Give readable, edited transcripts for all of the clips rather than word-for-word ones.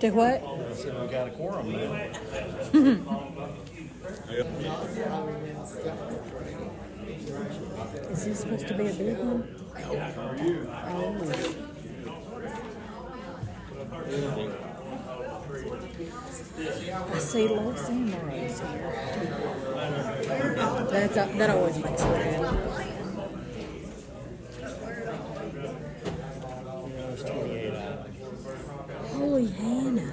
Do what? So we got a quorum now. Is this supposed to be a big one? I see low samurais here. That always makes me mad. Holy Hannah.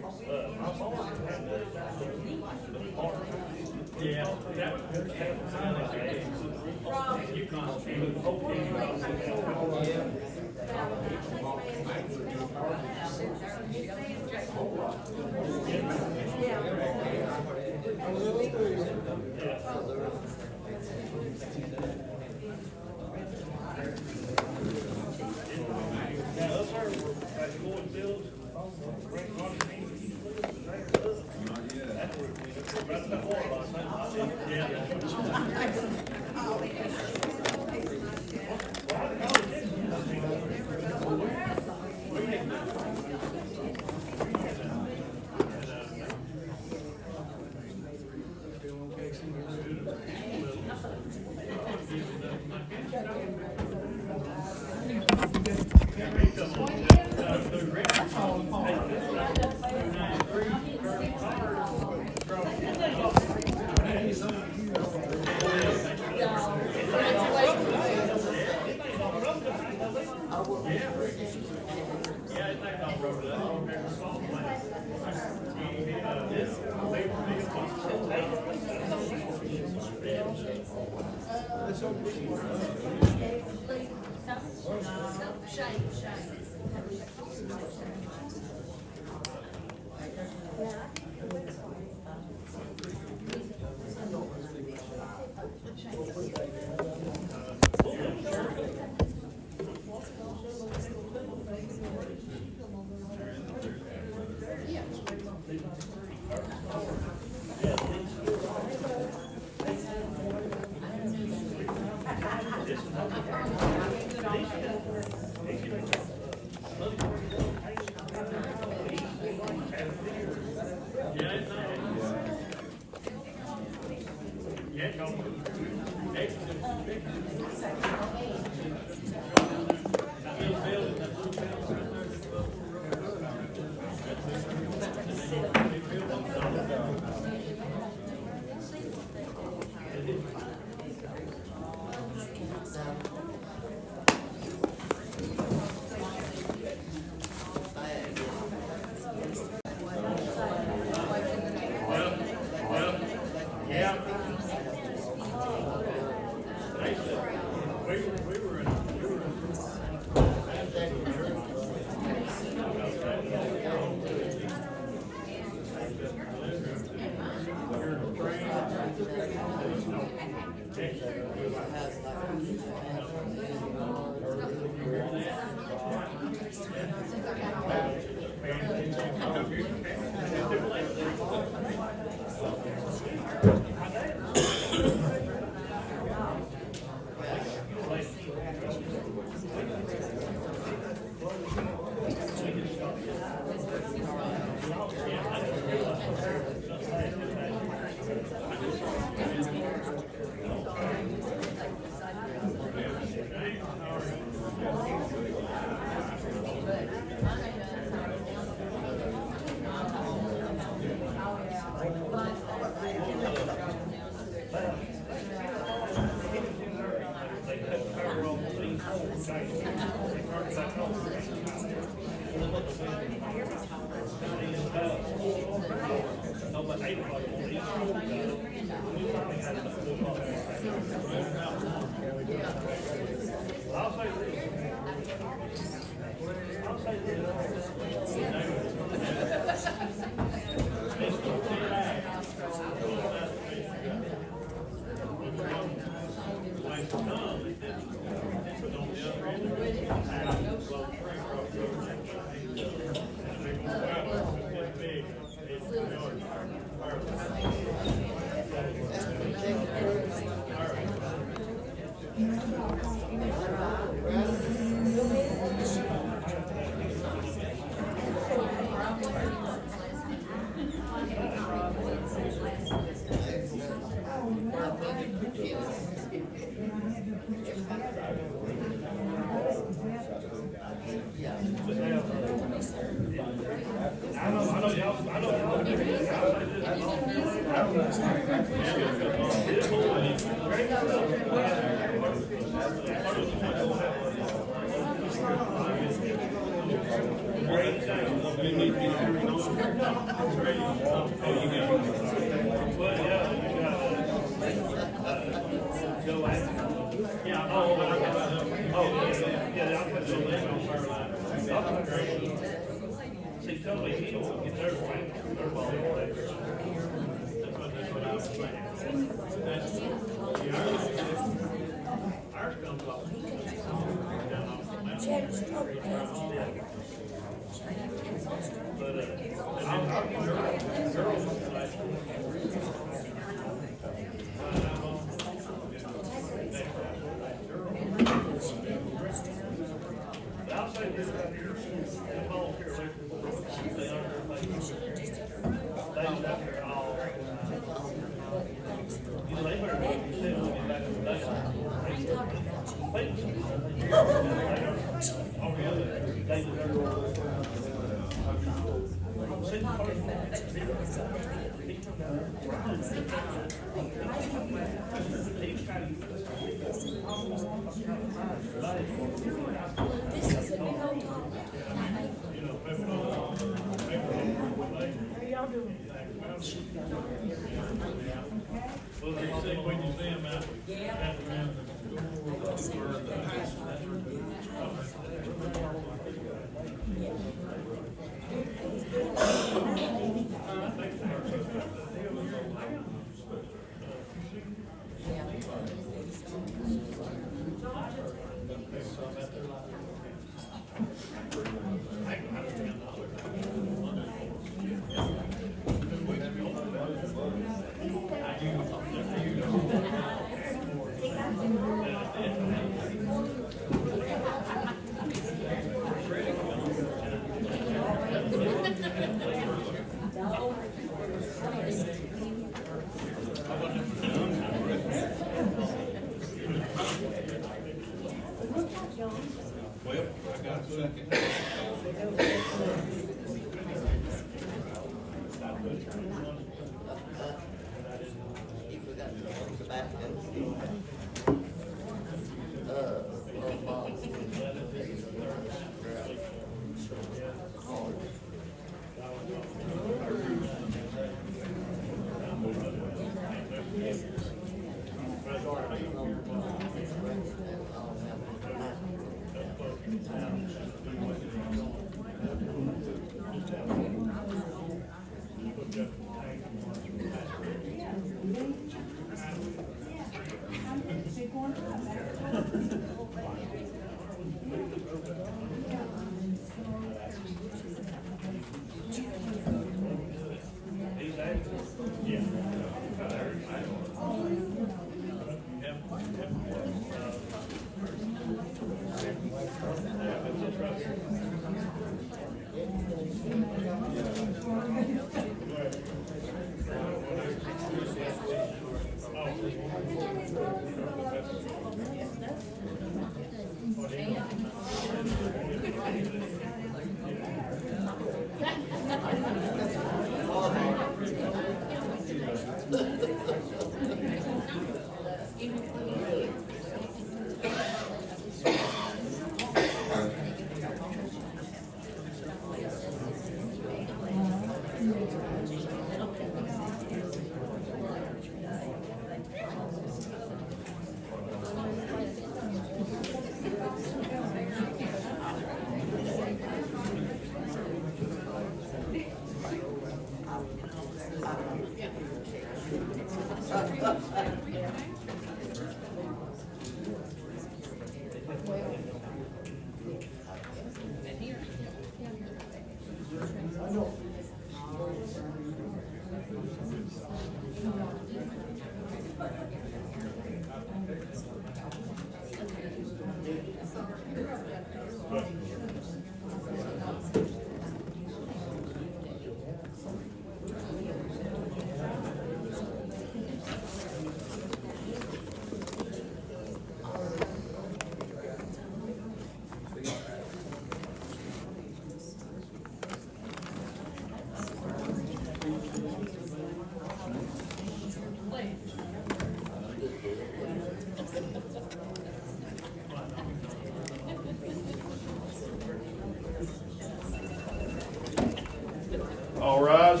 All rise.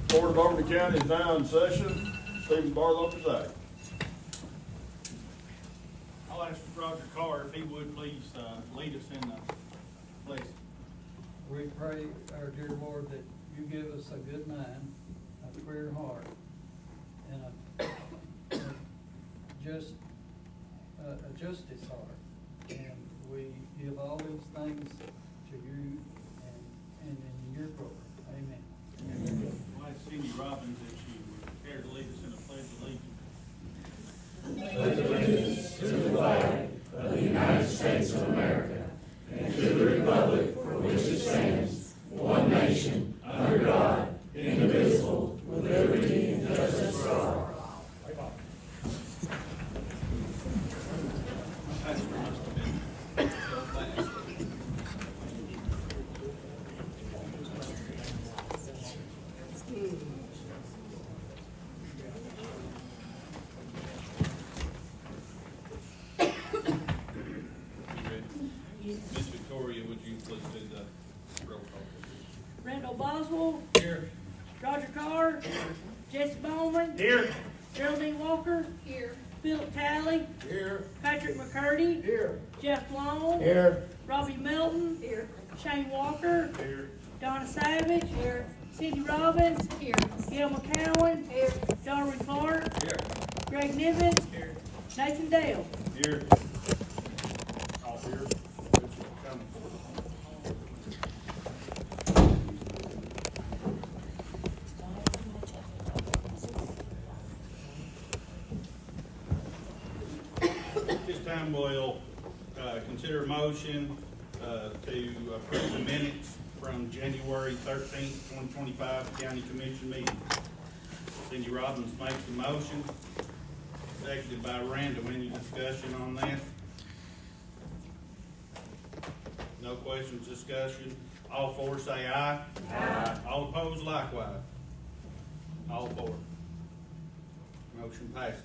Board of Overton County is now in session. Stephen Barlow presiding. I'll ask Roger Carr if he would please lead us in the place. We pray, our dear Lord, that you give us a good mind, a clear heart, and a justice heart. And we give all these things to you and in your glory. Amen. I'll ask Cindy Robbins if she would care to lead us in a pledge of allegiance. Pastor must have been so fast. Miss Victoria, would you please do the roll call? Randall Boswell, Here. Roger Carr, Jesse Bowman, Here. Geraldine Walker, Philip Talley, Here. Patrick McCurdy, Here. Jeff Long, Here. Robbie Melton, Shane Walker, Here. Donna Savage, Cindy Robbins, Gail McCowan, Darwin Clark, Here. Greg Nivens, Nathan Dale. Here. All here. Come forward. This time we'll consider a motion to approve the minutes from January 13th, 2025 County Commission meeting. Cindy Robbins makes the motion, seconded by Randall. Any discussion on that? No questions, discussion. All four say aye. Aye. All opposed likewise. All four. Motion passes.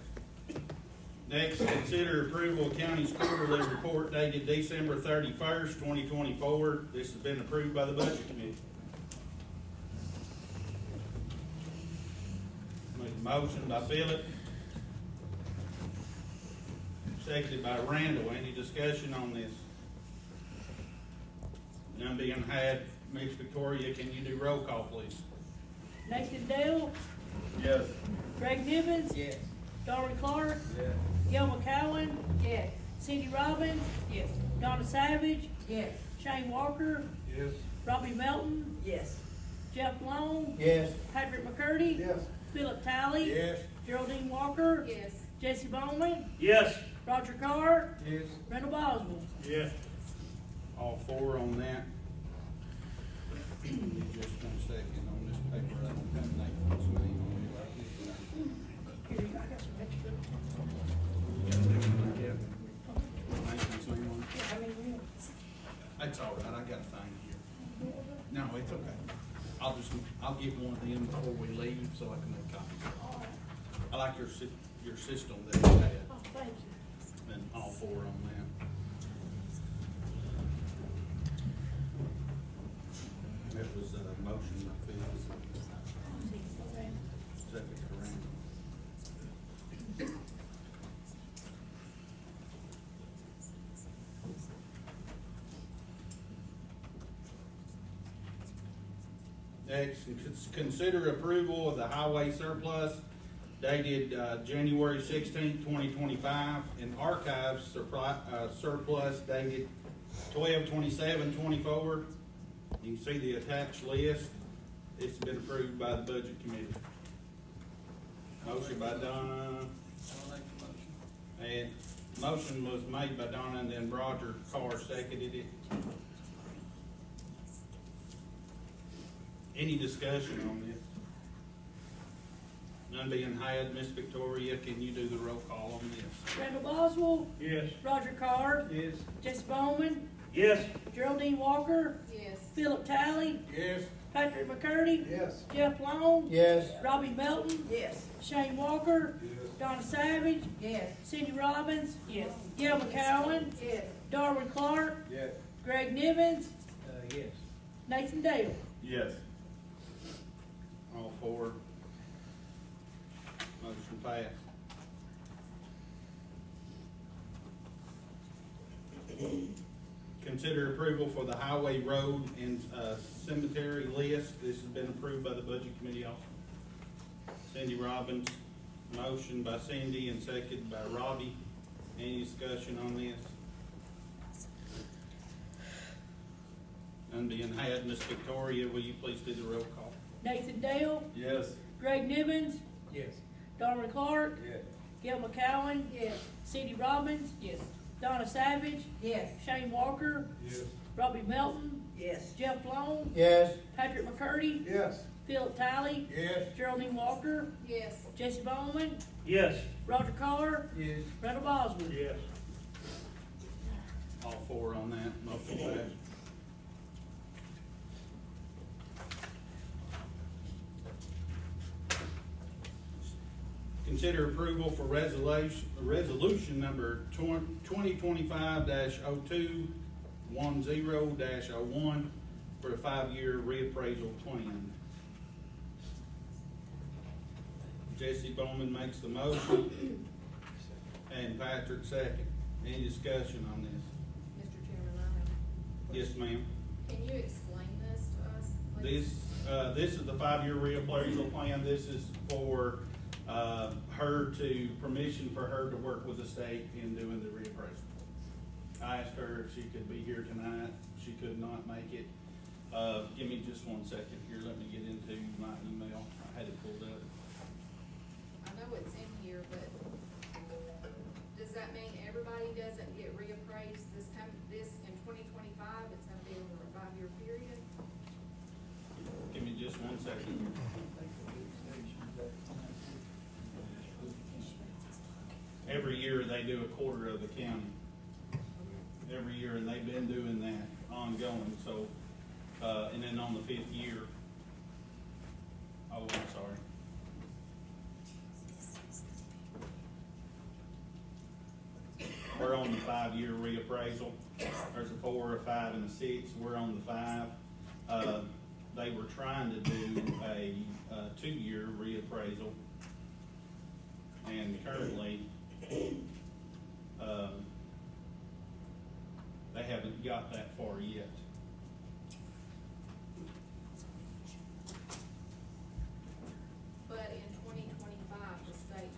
Next, consider approval of county's quarterly report dated December 31st, 2024. This has been approved by the Budget Committee. Make a motion by Philip. Seconded by Randall. Any discussion on this? None being had. Miss Victoria, can you do roll call, please? Nathan Dale, Yes. Greg Nivens, Darwin Clark, Gail McCowan, Cindy Robbins, Donna Savage, Shane Walker, Yes. Robbie Melton, Jeff Long, Yes. Patrick McCurdy, Yes. Philip Talley, Yes. Geraldine Walker, Jesse Bowman, Yes. Roger Carr, Yes. Randall Boswell. Yes. All four on that. Just 1 second on this paper. I don't have Nathan's name on Here, I got some extra. it. Nathan's name on it. Yeah, I mean, That's all right, I got a thing here. No, it's okay. I'll get one of them before we leave so I can make copies. I like your system that you had, oh, thank you. and all four on that. That was a motion by Phil. Second by Randall. Next, consider approval of the highway surplus dated January 16th, 2025, and archives surplus dated 12/27/24. You can see the attached list. It's been approved by the budget committee. Motion by Donna, I'll make the motion. and motion was made by Donna, and then Roger Carr seconded it. Any discussion on this? None being had. Miss Victoria, can you do the roll call on this? Randall Boswell, Yes. Roger Carr, Yes. Jesse Bowman, Yes. Geraldine Walker, Yes. Philip Talley, Yes. Patrick McCurdy, Yes. Jeff Long, Yes. Robbie Melton, Yes. Shane Walker, Yes. Donna Savage, Yes. Cindy Robbins, Yes. Gail McCowen, Yes. Darwin Clark, Yes. Greg Nivens, Yes. Nathan Dale. Yes. All four. Motion passed. Consider approval for the highway, road, and cemetery list. This has been approved by the budget committee also. Cindy Robbins, motion by Cindy and second by Robbie. Any discussion on this? None being had. Miss Victoria, will you please do the roll call? Nathan Dale, Yes. Greg Nivens, Yes. Darwin Clark, Yes. Gail McCowen, Yes. Cindy Robbins, Yes. Donna Savage, Yes. Shane Walker, Yes. Robbie Melton, Yes. Jeff Long, Yes. Patrick McCurdy, Yes. Philip Talley, Yes. Geraldine Walker, Yes. Jesse Bowman, Yes. Roger Carr, Yes. Randall Boswell. Yes. All four on that, motion passed. Consider approval for resolution number 2025-0210-01 for a 5-year reappraisal plan. Jesse Bowman makes the motion, and Patrick second. Any discussion on this? Mr. Chairman, I have. Yes, ma'am. Can you explain this to us, please? This is the 5-year reappraisal plan. This is for, permission for her to work with the state in doing the reappraisal. I asked her if she could be here tonight. She could not make it. Give me just 1 second here. Let me get into my email. I had it pulled up. I know it's in here, but does that mean everybody doesn't get reappraised this in 2025? It's gonna be over a 5-year period? Give me just 1 second here. Every year they do a quarter of the county. Every year, and they've been doing that ongoing, so, and then on the 5th year. Oh, I'm sorry. We're on the 5-year reappraisal. There's a 4, a 5, and a 6. We're on the 5. They were trying to do a 2-year reappraisal. And currently, they haven't got that far yet. But in 2025, the state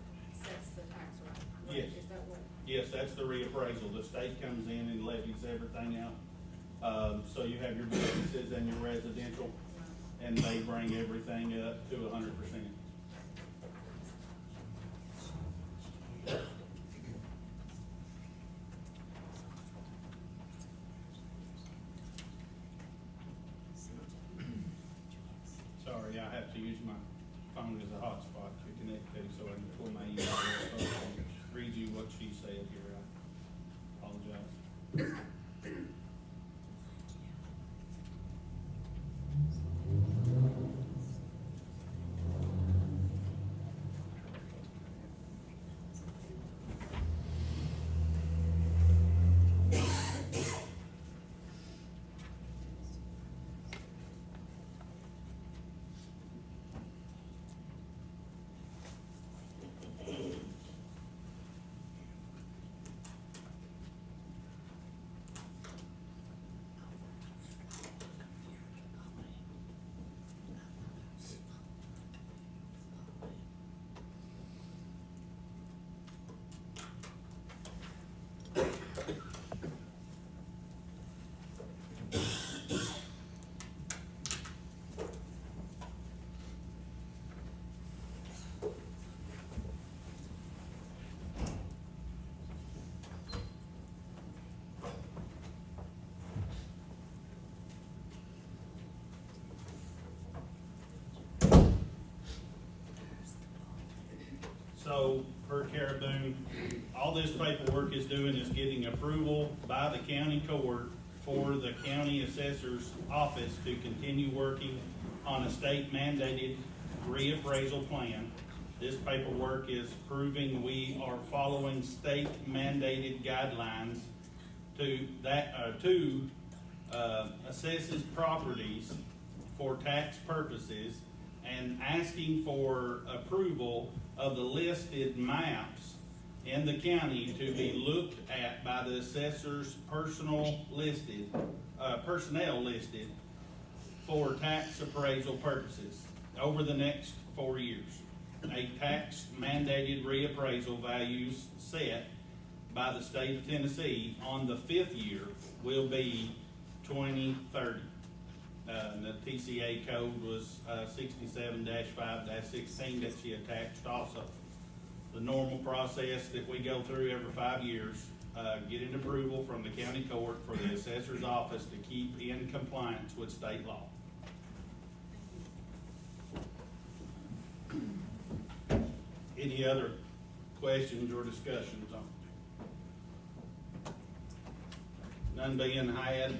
sets the tax rate. correct? Yes. Is that what? Yes, that's the reappraisal. The state comes in and levies everything out. So you have your businesses and your residential, and they bring everything up to 100%. Sorry, I have to use my phone as a hotspot to connect to, so I can pull my email up and read you what she said here. I apologize. also, per Caribou, all this paperwork is doing is getting approval by the county court for the county assessor's office to continue working on a state mandated reappraisal plan. This paperwork is proving we are following state mandated guidelines to assesses properties for tax purposes and asking for approval of the listed maps in the county to be looked at by the assessor's personnel listed for tax appraisal purposes over the next 4 years. A tax mandated reappraisal values set by the state of Tennessee on the 5th year will be 2030. And the TCA code was 67-5-16 that she attached also. The normal process that we go through every 5 years, getting approval from the county court for the assessor's office to keep in compliance with state law. Any other questions or discussions on it? None being had,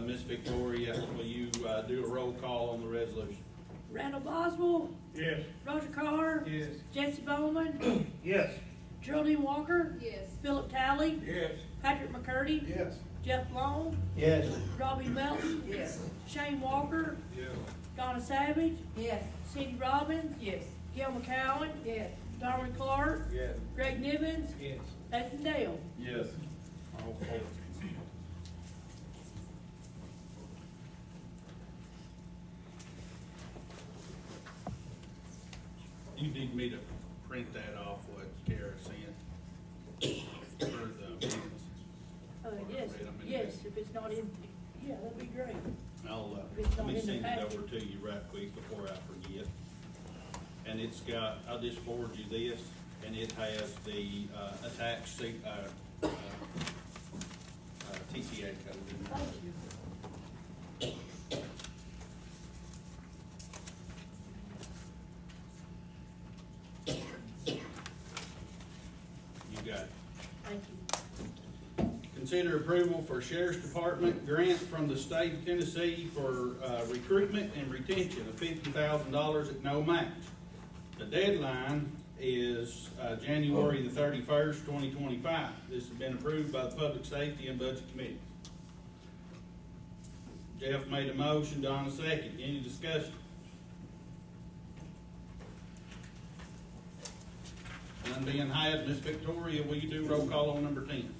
Ms. Victoria, will you do a roll call on the resolution? Randall Boswell, Yes. Roger Carr. Yes. Jesse Bowman, Yes. Geraldine Walker, Yes. Philip Talley, Yes. Patrick McCurdy, Yes. Jeff Long, Yes. Robbie Melton, Yes. Shane Walker, Yes. Donna Savage, Yes. Cindy Robbins, Yes. Gil McCowen, Yes. Darwin Clark, Yes. Greg Nivens, Yes. Nathan Dale. Yes. All four. You need me to print that off what Kara sent for the minutes? Yes, Read 'em in yes, there. if it's not in, yeah, that'd be great. I'll, It's let not me in the send it packet. over to you right quick before I forget. And it's got, I'll just forward you this, and it has the, attached, TCA code in there. Thank you. You got it. Thank you. Consider approval for Sheriff's Department grant from the state of Tennessee for recruitment and retention of $50,000 at no match. The deadline is January the 31st, 2025. This has been approved by the Public Safety and Budget Committee. Jeff made a motion, Donna second. Any discussion? None being had, Ms. Victoria, will you do roll call on number 10?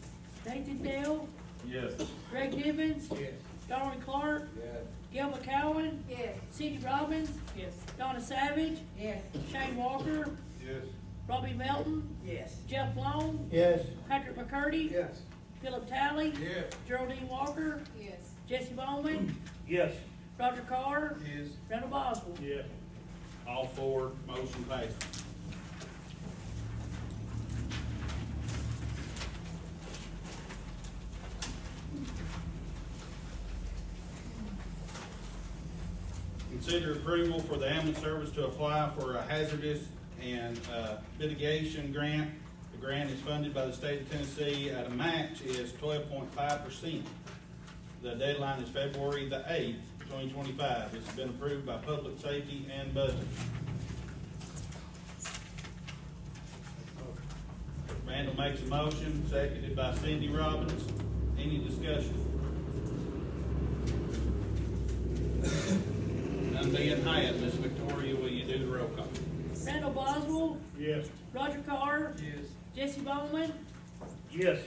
Nathan Dale, Yes. Greg Nivens, Yes. Darwin Clark, Yes. Gil McCowen, Yes. Cindy Robbins, Yes. Donna Savage, Yes. Shane Walker, Yes. Robbie Melton, Yes. Jeff Long, Yes. Patrick McCurdy, Yes. Philip Talley, Yes. Geraldine Walker, Yes. Jesse Bowman, Yes. Roger Carr, Yes. Randall Boswell. Yes. All four, motion passes. Consider approval for the ambulance service to apply for a hazardous and mitigation grant. The grant is funded by the state of Tennessee at a match is 12.5%. The deadline is February the 8th, 2025. It's been approved by Public Safety and Budget. Randall makes a motion, seconded by Cindy Robbins. Any discussion? None being had, Ms. Victoria, will you do the roll call? Randall Boswell, Yes. Roger Carr, Yes. Jesse Bowman, Yes.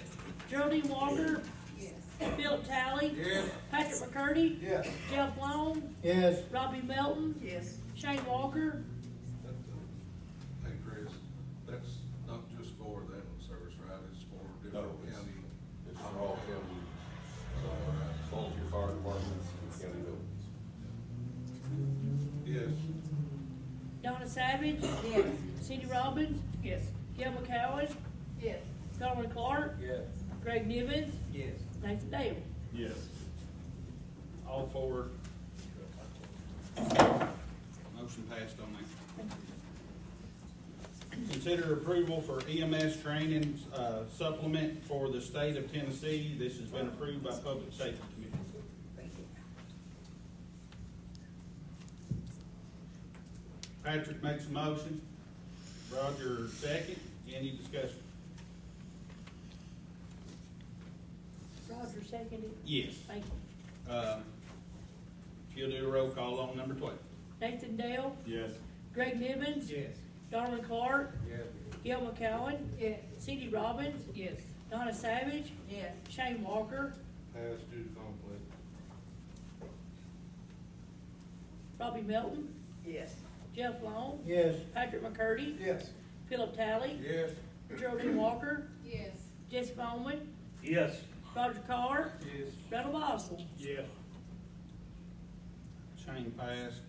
Geraldine Walker, Yes. Philip Talley, Yes. Patrick McCurdy, Yes. Jeff Long, Yes. Robbie Melton, Yes. Shane Walker, Hey, Chris, that's not just for the ambulance service, right? It's for different county. It's for all county, volunteer fire departments and county buildings. Yes. Donna Savage, Yes. Cindy Robbins, Yes. Gil McCowen, Yes. Darwin Clark, Yes. Greg Nivens, Yes. Nathan Dale. Yes. All four. Motion passed on that. consider approval for EMS training, supplement for the state of Tennessee. This has been approved by Public Safety Committee. Patrick makes a motion. Roger second. Any discussion? Roger seconded. Yes. Thank you. If you'll do a roll call on number 12. Nathan Dale, Yes. Greg Nivens. Yes. Darwin Clark, Yes. Gil McCowen. Yes. Cindy Robbins. Yes. Donna Savage, Yes. Shane Walker, Pass due to conflict. Robbie Melton, Yes. Jeff Long, Yes. Patrick McCurdy, Yes. Philip Talley, Yes. Geraldine Walker, Yes. Jesse Bowman, Yes. Roger Carr, Yes. Randall Boswell. Yes. Shane passed.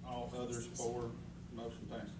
All others for. Motion passes.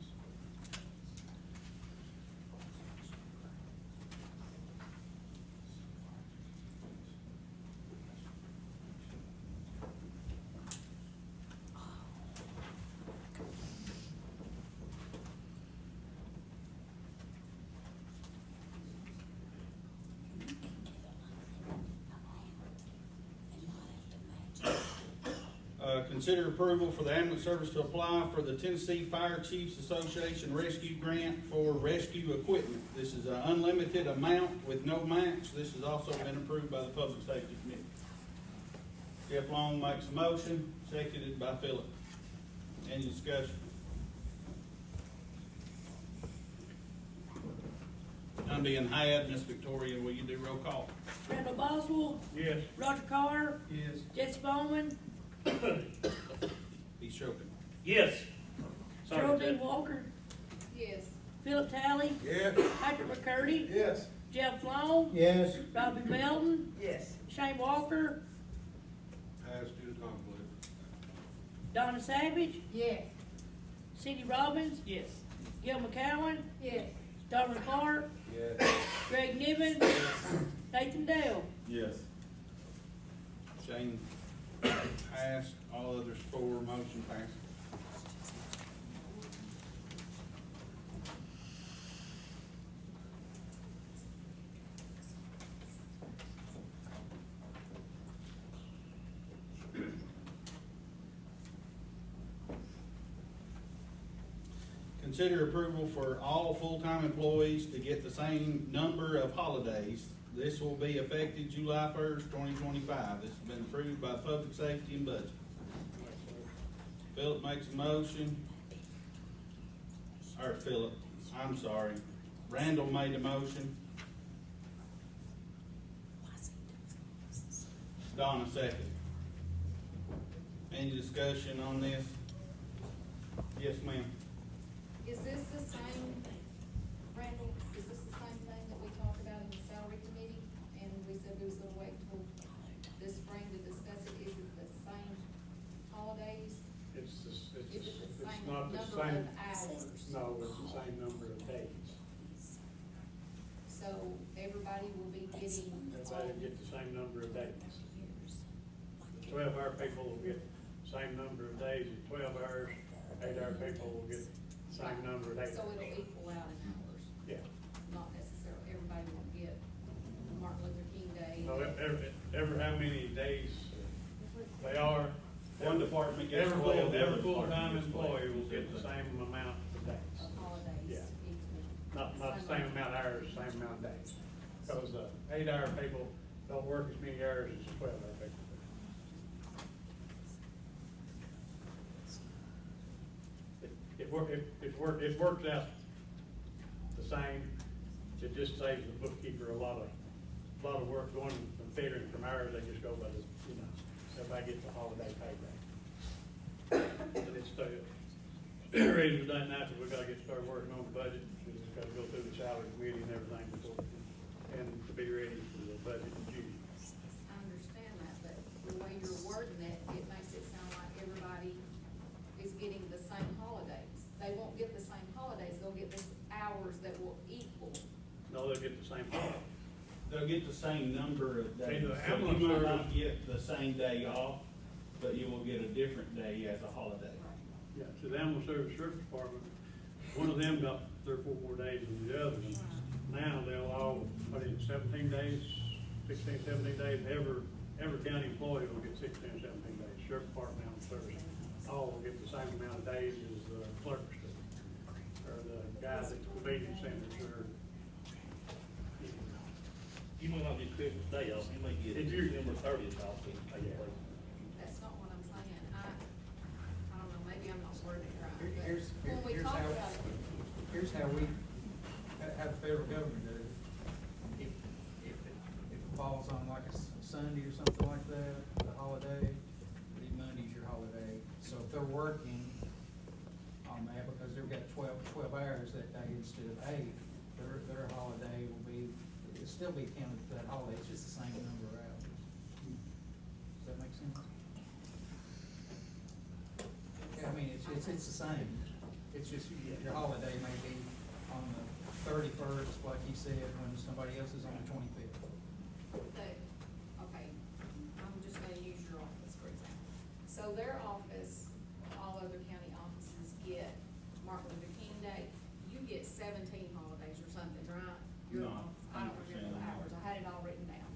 Consider approval for the ambulance service to apply for the Tennessee Fire Chiefs Association Rescue Grant for rescue equipment. This is an unlimited amount with no match. This has also been approved by the Public Safety Committee. Jeff Long makes a motion, seconded by Philip. Any discussion? None being had, Miss Victoria, will you do roll call? Randall Boswell, Yes. Roger Carr, Yes. Jesse Bowman, He's choking. Yes. Geraldine Walker, Yes. Philip Talley, Yes. Patrick McCurdy, Yes. Jeff Long, Yes. Robbie Melton, Yes. Shane Walker, Pass due to conflict. Donna Savage, Yes. Cindy Robbins, Yes. Gil McCowen, Yes. Darwin Clark, Yes. Greg Nivens, Nathan Dale. Yes. Shane passed. All others for. Motion passed. Consider approval for all full-time employees to get the same number of holidays. This will be effective July 1st, 2025. This has been approved by Public Safety and Budget. Philip makes a motion. Or Philip, I'm sorry. Randall made a motion. Donna second. Any discussion on this? Yes, ma'am. Is this the same, Randall, is this the same thing that we talked about in the salary committee? And we said we was gonna wait till this spring to discuss it. Is it the same holidays? It's Is it the same not the number same, of hours? no, it's the same number of days. So everybody will be getting. Everybody will get the same number of days. The 12-hour people will get the same number of days, and 12 hours, 8-hour people will get the same number of days. So it'll equal out in hours, Yeah. not necessarily, everybody won't get Martin Luther King Day. So every how many days they are. One department gets Every 12, the other every full-time department gets 12. employee will get the same amount of days. Of holidays Yeah. equal. Not the same amount of hours, same amount of days. Because 8-hour people don't work as many hours as 12-hour people. It works out the same. It just saves the bookkeeper a lot of work going and figuring from hours. They just go by the, everybody gets a holiday payday. And it's the reason we've done that is we gotta get started working on the budget. We just gotta go through the salary committee and everything before, and to be ready for the budget in June. I understand that, but the way you're wording it, it makes it sound like everybody is getting the same holidays. They won't get the same holidays, they'll get the hours that will equal. No, they'll get the same holiday. They'll get the same number of days. Either So ambulance you might service- not get the same day off, but you will get a different day as a holiday. Yeah, to the Animal Service Sheriff's Department, one of them got 3 or 4 more days than the others. Now they'll all, 17 days, 16, 17 days, every county employee will get 16, 17 days. Sheriff Department and service, all will get the same amount of days as the clerks do. Or the guys at the convenience centers, or. You may not get Christmas Day off, you may get If you're- December 30th off. That's not what I'm saying. I don't know, maybe I'm not wording it right. but Here's when we talk about it, here's how we, how the federal government does it. If it falls on like a Sunday or something like that, a holiday, the Monday's your holiday. So if they're working on that, because they've got 12 hours that day instead of 8, their holiday will be, it'll still be counted for that holiday, it's just the same number of hours. Does that make sense? Yeah, I mean, it's the same, it's just your holiday may be on the 31st, like you said, when somebody else is on the 25th. okay, I'm just gonna use your office, for example. So their office, all other county offices get Martin Luther King Day, you get 17 holidays or something, right? Your No, office, I don't 100% remember the no. hours, I had it all written down.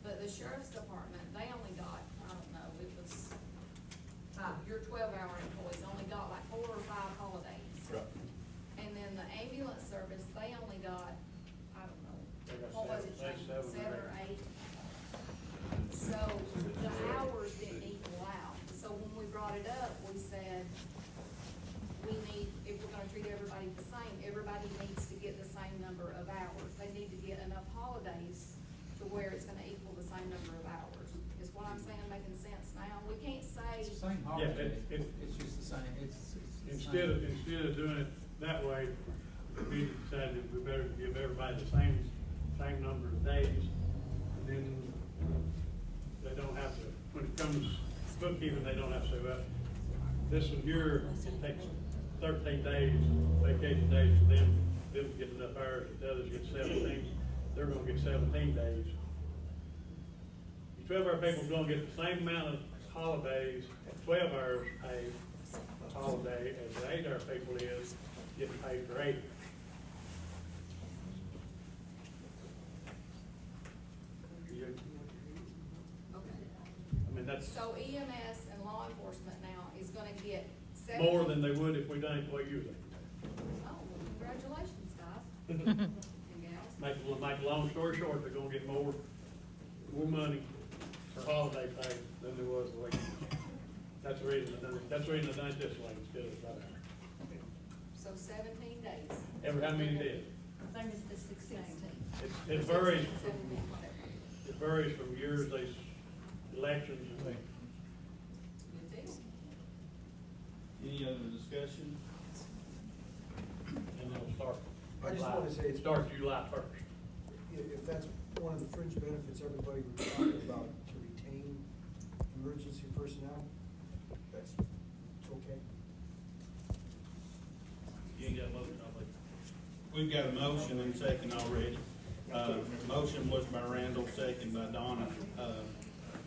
But the sheriff's department, they only got, I don't know, it was, your 12-hour employees only got like 4 or 5 holidays. Right. And then the ambulance service, they only got, I don't know, They got what was it, seven, Shane? 7 or 8? So the hours didn't equal out. So when we brought it up, we said, we need, if we're gonna treat everybody the same, everybody needs to get the same number of hours. They need to get enough holidays to where it's gonna equal the same number of hours. Is what I'm saying making sense now? We can't say, It's the same Yeah, holiday, it's- it's just the same, it's the Instead same. of doing it that way, we decided we better give everybody the same number of days. And then they don't have to, when it comes to bookkeeping, they don't have to say, well, this one here, it takes 13 days, vacation days for them to get enough hours, the others get 17, they're gonna get 17 days. The 12-hour people are gonna get the same amount of holidays at 12 hours paid a holiday as the 8-hour people is getting paid for 8. okay. I mean, that's So EMS and law enforcement now is gonna get 7. more than they would if we done it the way you did. Oh, well, congratulations, guys. And gals. Make a long story short, they're gonna get more money for holiday pay than there was the way. That's the reason I done it, that's the reason I done it this way instead of that. So 17 days. Ever how many days? I think it's the 16th. It varies from, 17, whatever. it varies from years, these elections and things. Good deal. Any other discussion? And it'll start. I just July- wanna say it's- Start July 1st. If that's one of the fringe benefits everybody was talking about, to retain emergency personnel, that's okay. You ain't got a motion, I'll make. We've got a motion and second already. Motion was by Randall, second by Donna.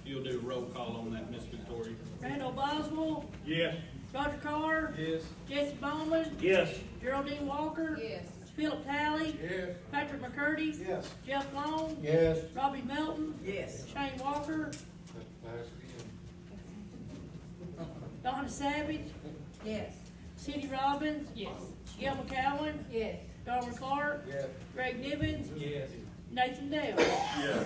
You'll do a roll call on that, Miss Victoria. Randall Boswell, Yes. Roger Carr, Yes. Jesse Bowman, Yes. Geraldine Walker, Yes. Philip Talley, Yes. Patrick McCurdy, Yes. Jeff Long, Yes. Robbie Melton, Yes. Shane Walker, Donna Savage, Yes. Cindy Robbins. Yes. Gail McCowen. Yes. Darwin Clark. Yes. Greg Nivens. Yes. Nathan Dale. Yeah.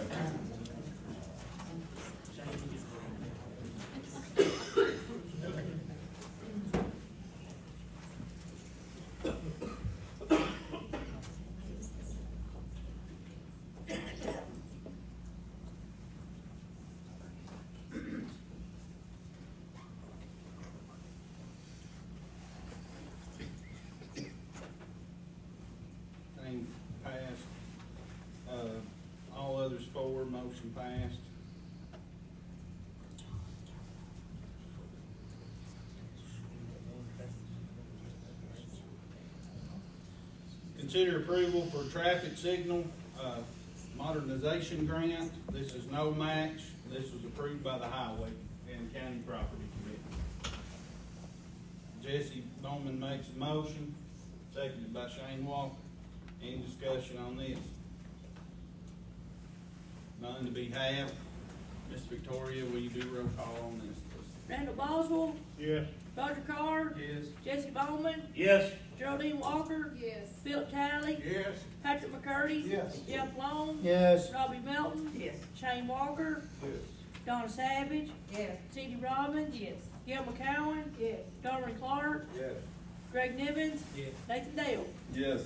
Thing passed. All others for, motion passed. Consider approval for traffic signal, modernization grant. This is no match. This was approved by the Highway and County Property Committee. Jesse Bowman makes a motion. seconded by Shane Walker. Any discussion on this? None to be had. Miss Victoria, will you do roll call on this, please? Randall Boswell, Yes. Roger Carr. Yes. Jesse Bowman, Yes. Geraldine Walker, Yes. Philip Talley, Yes. Patrick McCurdy. Yes. Jeff Long. Yes. Robbie Melton. Yes. Shane Walker, Yes. Donna Savage, Yes. C.D. Robbins. Yes. Gil McCowen. Yes. Darwin Clark, Yes. Greg Nivens, Yes. Nathan Dale. Yes.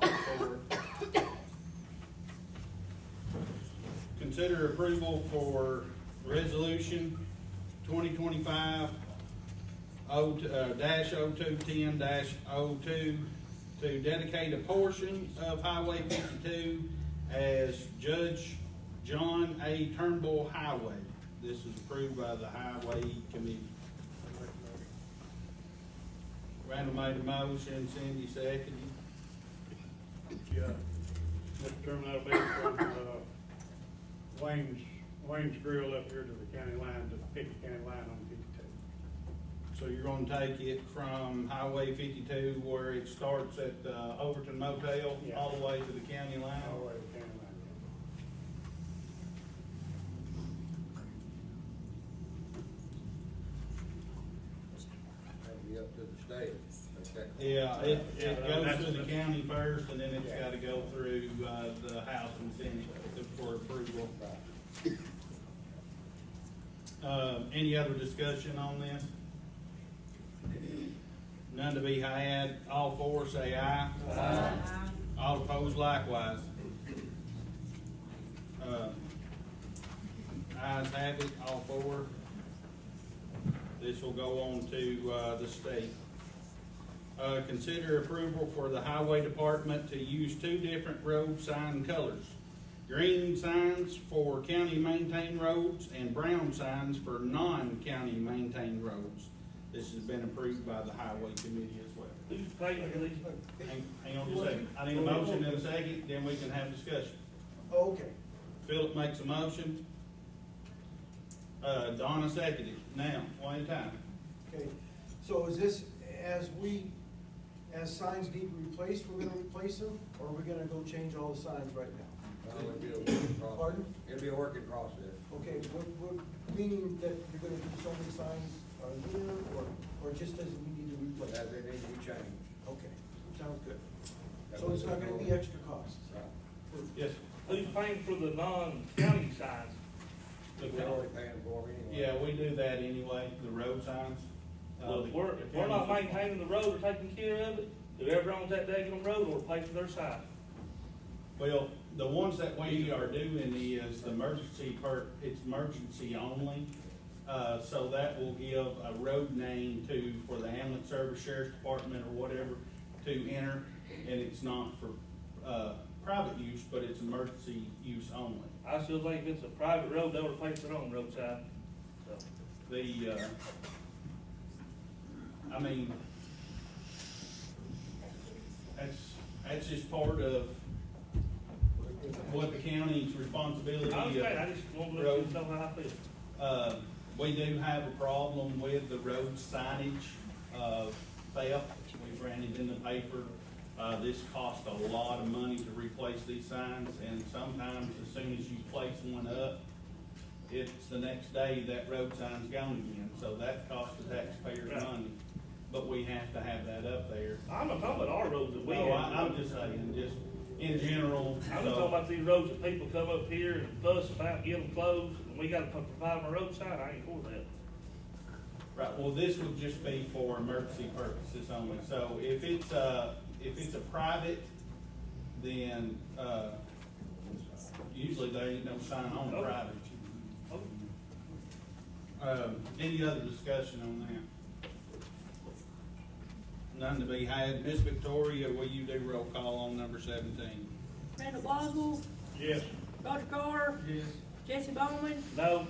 All four. Consider approval for resolution 2025 -0210-02 to dedicate a portion of Highway 52 as Judge John A. Turnbull Highway. This is approved by the Highway Committee. Randall made a motion, Cindy seconded. Yeah. Mr. Chairman, that'll be from, Wayne's Grill up here to the county line, to the Pickett County line on 52. So you're gonna take it from Highway 52 where it starts at Overton Motel, Yeah. all the way to the county line? All the way to the county line. That'd be up to the state. Yeah, it goes that's- to the county first, and then it's gotta go through, the House and Senate for approval. Any other discussion on this? None to be had, all four say aye. Aye. All opposed likewise. Ayes have it, all four. This will go on to, the state. Consider approval for the highway department to use two different road sign colors. Green signs for county maintained roads and brown signs for non-county maintained roads. This has been approved by the highway committee as well. Who's paying for these? Hang on just a second. I need a motion and a second, then we can have discussion. Okay. Philip makes a motion. Donna seconded. Now, one at a time. Okay, so is this, as signs need replaced, we're gonna replace them, or are we gonna go change all the signs right now? It'll be a working process. Pardon? It'll be a working process. Okay, meaning that you're gonna do so many signs a year, or just as we need to replace? As they need to be changed. Okay, sounds good. So it's not gonna be extra costs? Right. Yes. Who's paying for the non-county signs? We're already paying for them anyway. Yeah, we do that anyway, the road signs. Well, if we're not maintaining the road or taking care of it, whoever owns that daggone road will pay for their sign. Well, the ones that we are doing is the it's emergency only. So that will give a road name for the ambulance service, sheriff's department, or whatever to enter. And it's not for, private use, but it's emergency use only. I still think if it's a private road, they would pay for their own road sign. So, I mean, that's just part of what the county's responsibility I of. understand, I just want to let you know how I feel. We do have a problem with the road signage, theft. We've ran it in the paper. This costs a lot of money to replace these signs, and sometimes as soon as you place one up, it's the next day that road sign's gone again, so that costs the taxpayers Right. money. But we have to have that up there. I'm not talking about our roads that we No, have. I'm just saying, just in general. I'm just talking about these roads that people come up here and fuss about, get them closed, and we gotta provide them a road sign, I ain't for that. Right, well, this would just be for emergency purposes only, so if it's a private, then, usually there ain't no sign on the private. Any other discussion on that? None to be had. Miss Victoria, will you do roll call on number 17? Randall Boswell, Yes. Roger Carr, Yes. Jesse Bowman, No,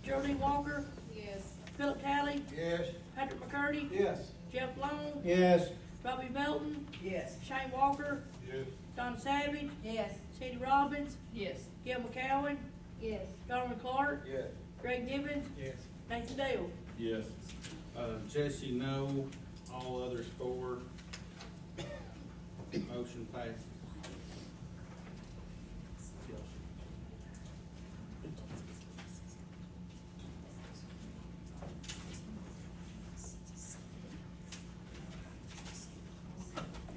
Geraldine Walker, Yes. Philip Talley, Yes. Patrick McCurdy, Yes. Jeff Long, Yes. Robbie Melton, Yes. Shane Walker, Yes. Donna Savage, Yes. C.D. Robbins, Yes. Gil McCowen, Yes. Darwin Clark, Yes. Greg Nivens, Yes. Nathan Dale. Yes. Jesse, no. All others for. Motion passes.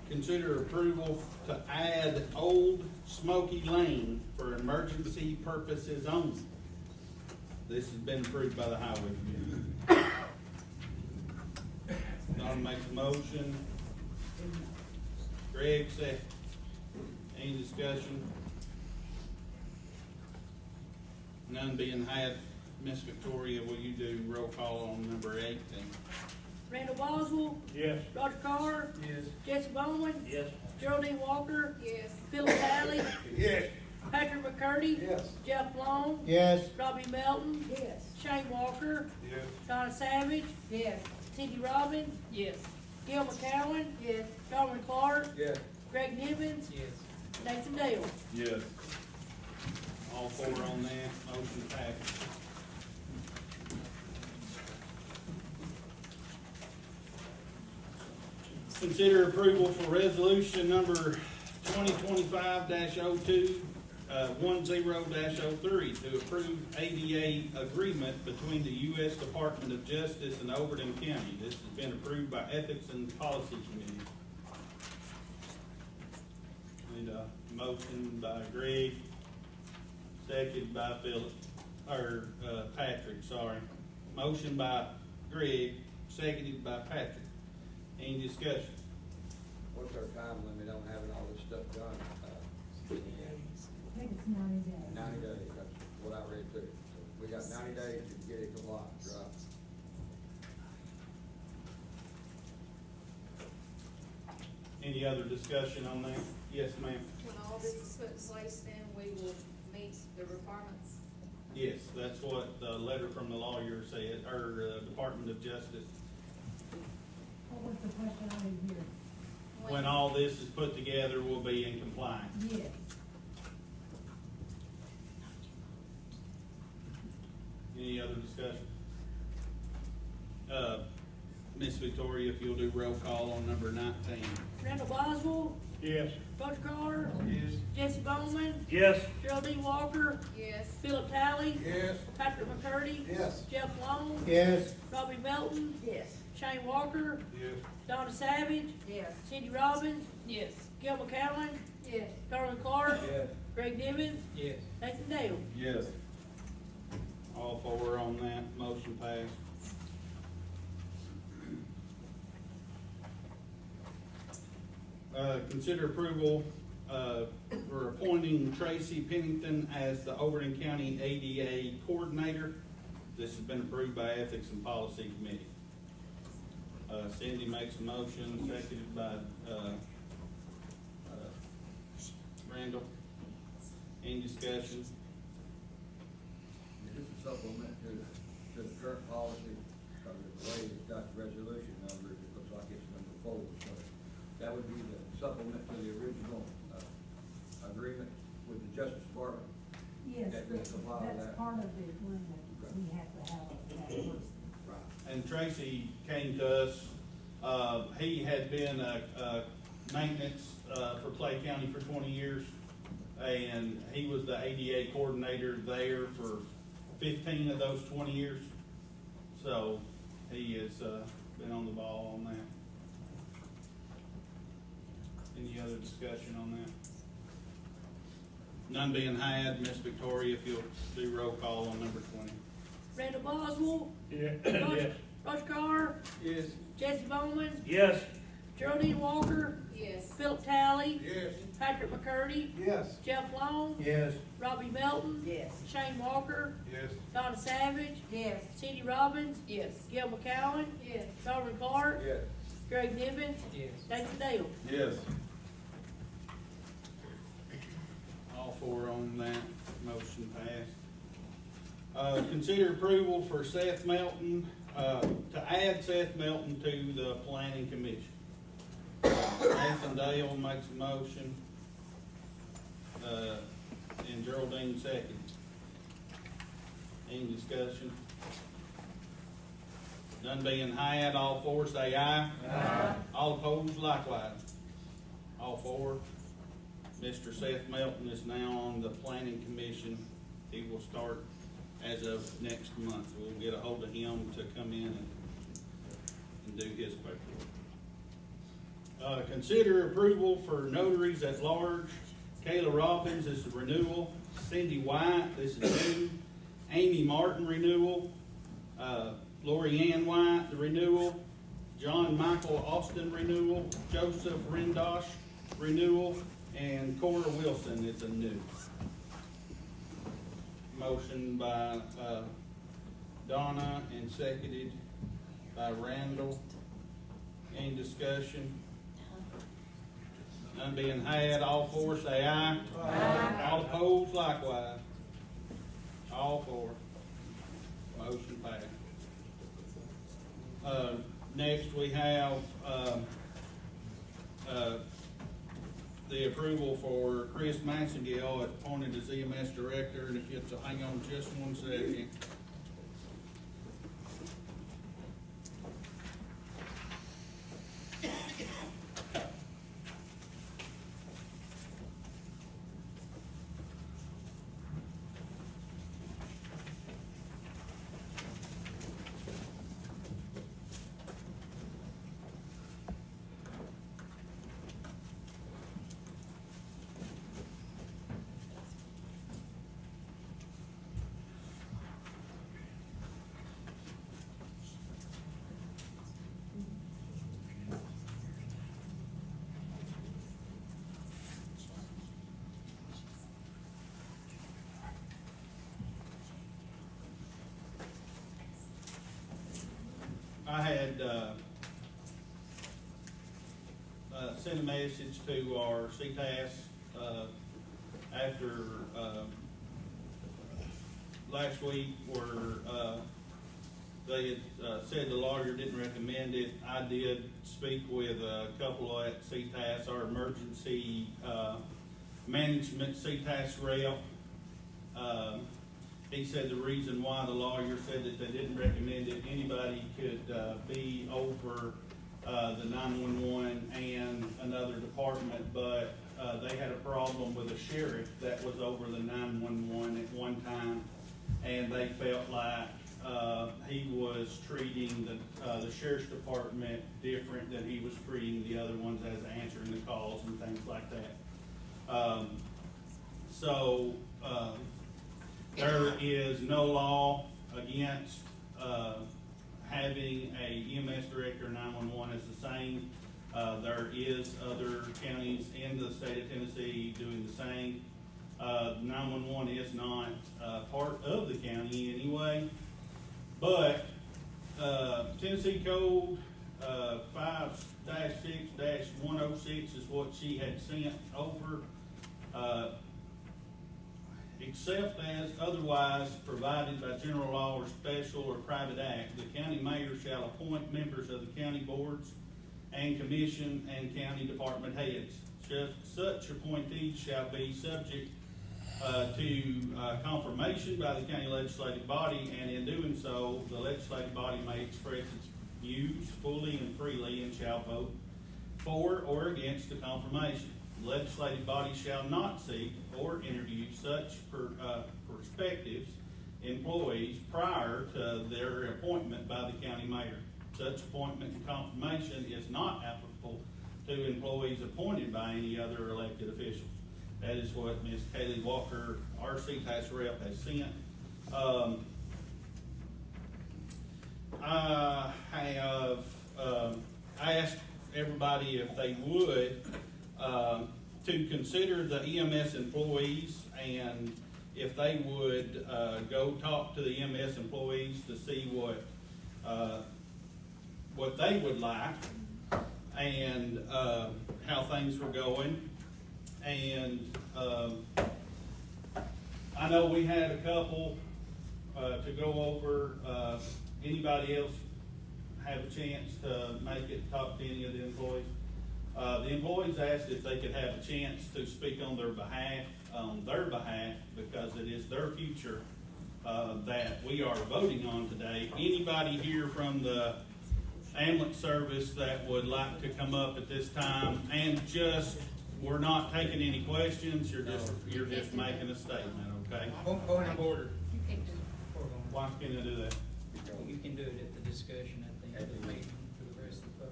Consider approval to add Old Smoky Lane for emergency purposes only. This has been approved by the Highway Committee. Don makes a motion. Greg second. Any discussion? None being had. Miss Victoria, will you do roll call on number 18? Randall Boswell, Yes. Roger Carr, Yes. Jesse Bowman, Yes. Geraldine Walker, Yes. Philip Talley, Yes. Patrick McCurdy, Yes. Jeff Long, Yes. Robbie Melton, Shane Walker, Yes. Donna Savage, Yes. Cindy Robbins, Yes. Gil McCowen, Yes. Darwin Clark, Yes. Greg Nivens, Yes. Nathan Dale. Yes. All four on that, motion passes. Consider approval for resolution number 2025-02, 10-03 to approve ADA agreement between the U.S. Department of Justice and Overton County. This has been approved by Ethics and Policy Committee. Need a motion by Greg, seconded by Patrick, sorry. Motion by Greg, seconded by Patrick. Any discussion? What's our time limit on having all this stuff done? I think it's 90 days. 90 days, that's what I read too. So we got 90 days to get it compliant, right? Any other discussion on that? Yes, ma'am. When all this is put in place, then we will meet the requirements. Yes, that's what the letter from the lawyer said, or Department of Justice. What was the question I didn't hear? When all this is put together, we'll be in compliance. Yes. Any other discussion? Miss Victoria, if you'll do roll call on number 19. Randall Boswell, Yes. Roger Carr, Yes. Jesse Bowman, Yes. Geraldine Walker, Yes. Philip Talley, Yes. Patrick McCurdy, Yes. Jeff Long, Yes. Robbie Melton, Yes. Shane Walker, Yes. Donna Savage, Yes. Cindy Robbins, Yes. Gil McCowen, Yes. Darwin Clark, Yes. Greg Nivens, Yes. Nathan Dale. Yes. All four on that, motion passed. Consider approval, for appointing Tracy Pennington as the Overton County ADA Coordinator. This has been approved by Ethics and Policy Committee. Cindy makes a motion, seconded by, Randall. Any discussion? Is this a supplement to the current policy? Because the way it's got the resolution numbers, it looks like it's number 4. So that would be the supplement to the original agreement with the Justice Department. Yes, That will comply with that's that. part of the agreement. We have to have that person. Right. And Tracy came to us, he had been a maintenance, for Clay County for 20 years. And he was the ADA coordinator there for 15 of those 20 years. So he has, been on the ball on that. Any other discussion on that? None being had, Miss Victoria, if you'll do roll call on number 20. Randall Boswell, Yeah. Roger, Roger Carr, Yes. Jesse Bowman, Yes. Geraldine Walker, Yes. Philip Talley, Yes. Patrick McCurdy, Yes. Jeff Long, Yes. Robbie Melton, Yes. Shane Walker, Yes. Donna Savage, Yes. Cindy Robbins, Yes. Gil McCowen, Yes. Darwin Clark, Yes. Greg Nivens, Yes. Nathan Dale. Yes. All four on that, motion passed. Consider approval for Seth Melton, to add Seth Melton to the planning commission. Nathan Dale makes a motion, and Geraldine seconds. Any discussion? None being had, all four say aye. Aye. All opposed likewise. All four. Mr. Seth Melton is now on the planning commission. He will start as of next month. We'll get a hold of him to come in and do his paperwork. Consider approval for notaries at large. Kayla Robbins is the renewal. Cindy White, this is new. Amy Martin, renewal. Lori Ann White, the renewal. John Michael Austin, renewal. Joseph Rendosh, renewal. And Cora Wilson, it's a new. Motion by Donna and seconded by Randall. Any discussion? None being had, all four say aye. Aye. All opposed likewise. All four. Motion passed. Next we have the approval for Chris Massengale appointed as EMS director, and if you have to hang on just one second. I had sent a message to our CTAS after last week where they had said the lawyer didn't recommend it. I did speak with a couple at CTAS, our emergency management CTAS rep. He said the reason why the lawyer said that they didn't recommend it, anybody could be over the 911 and another department, but they had a problem with a sheriff that was over the 911 at one time, and they felt like he was treating the sheriff's department different than he was treating the other ones as answering the calls and things like that. There is no law against having a EMS director. 911 is the same. There is other counties in the state of Tennessee doing the same. 911 is not part of the county anyway, but Tennessee Code 5-6-106 is what she had sent over. Except as otherwise provided by general law or special or private act, the county mayor shall appoint members of the county boards and commission and county department heads. Such appointees shall be subject to confirmation by the county legislative body, and in doing so, the legislative body may express its views fully and freely and shall vote for or against the confirmation. The legislative body shall not seek or interview such prospective employees prior to their appointment by the county mayor. Such appointment and confirmation is not applicable to employees appointed by any other elected officials. That is what Ms. Kaylee Walker, our CTAS rep, has sent. I have asked everybody if they would to consider the EMS employees, and if they would go talk to the EMS employees to see what they would like and how things were going. And I know we had a couple to go over. Anybody else have a chance to make it, talk to any of the employees? The employees asked if they could have a chance to speak on their behalf, because it is their future that we are voting on today. Anybody here from the ambulance service that would like to come up at this time and just, we're not taking any questions, you're just making a statement, okay? Point of order. You can't do Hold on. Why can't I do that? You can do it at the discussion at the end of the meeting for the rest of the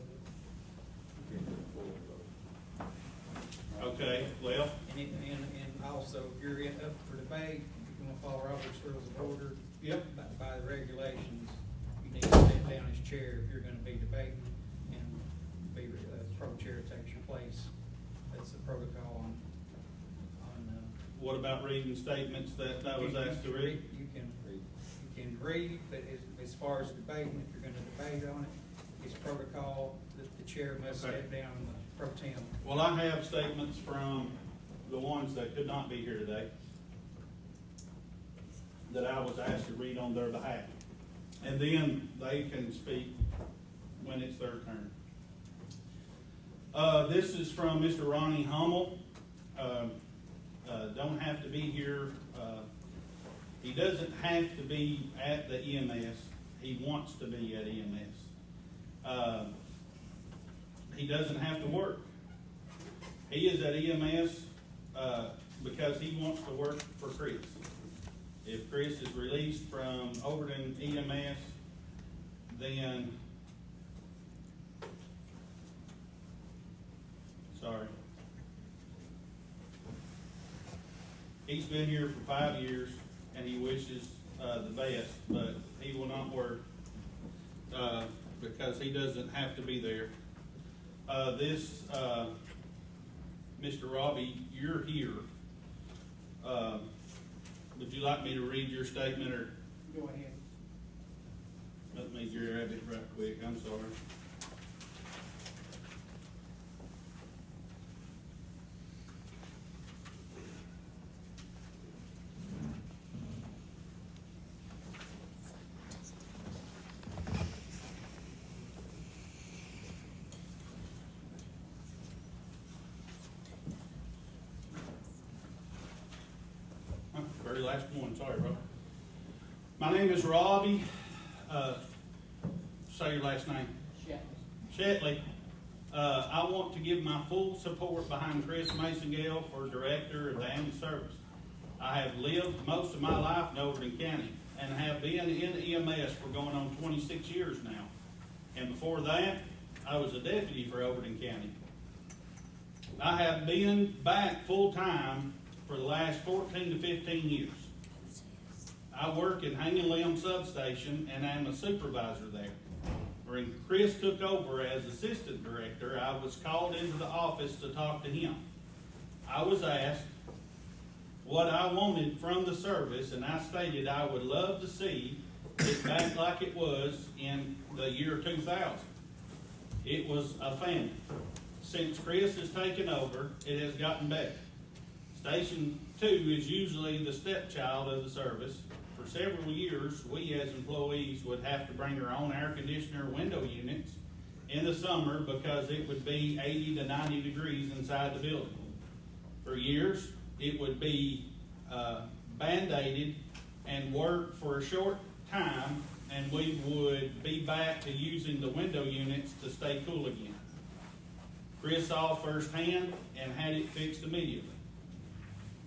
public. Okay, well, And also, if you're up for debate, if you want to follow Robert's Rules of Order. Yep. By the regulations, you need to step down as chair if you're gonna be debating, and be, pro chair takes your place. That's the protocol on, what about reading statements that I was asked to read? You can read, but as far as debating, if you're gonna debate on it, it's protocol that the chair must Okay. step down pro tem. Well, I have statements from the ones that could not be here today that I was asked to read on their behalf. And then they can speak when it's their turn. This is from Mr. Ronnie Hummel. Don't have to be here. He doesn't have to be at the EMS. He wants to be at EMS. He doesn't have to work. He is at EMS because he wants to work for Chris. If Chris is released from Overton EMS, then, sorry. He's been here for 5 years and he wishes the best, but he will not work because he doesn't have to be there. Mr. Robbie, you're here. Would you like me to read your statement, or? Go ahead. Let me grab it right quick, I'm sorry. Very last one, sorry, bro. My name is Robbie. Say your last name. Shetley. I want to give my full support behind Chris Mason-Gale for Director of the Ambulance Service. I have lived most of my life in Overton County and have been in EMS for going on 26 years now. And before that, I was a deputy for Overton County. I have been back full-time for the last 14 to 15 years. I work in Hanging Limb Substation and I'm a supervisor there. When Chris took over as assistant director, I was called into the office to talk to him. I was asked what I wanted from the service, and I stated I would love to see it back like it was in the year 2000. It was a family. Since Chris has taken over, it has gotten better. Station 2 is usually the stepchild of the service. For several years, we as employees would have to bring our own air conditioner window units in the summer because it would be 80 to 90 degrees inside the building. For years, it would be band-aided and work for a short time, and we would be back to using the window units to stay cool again. Chris saw firsthand and had it fixed immediately.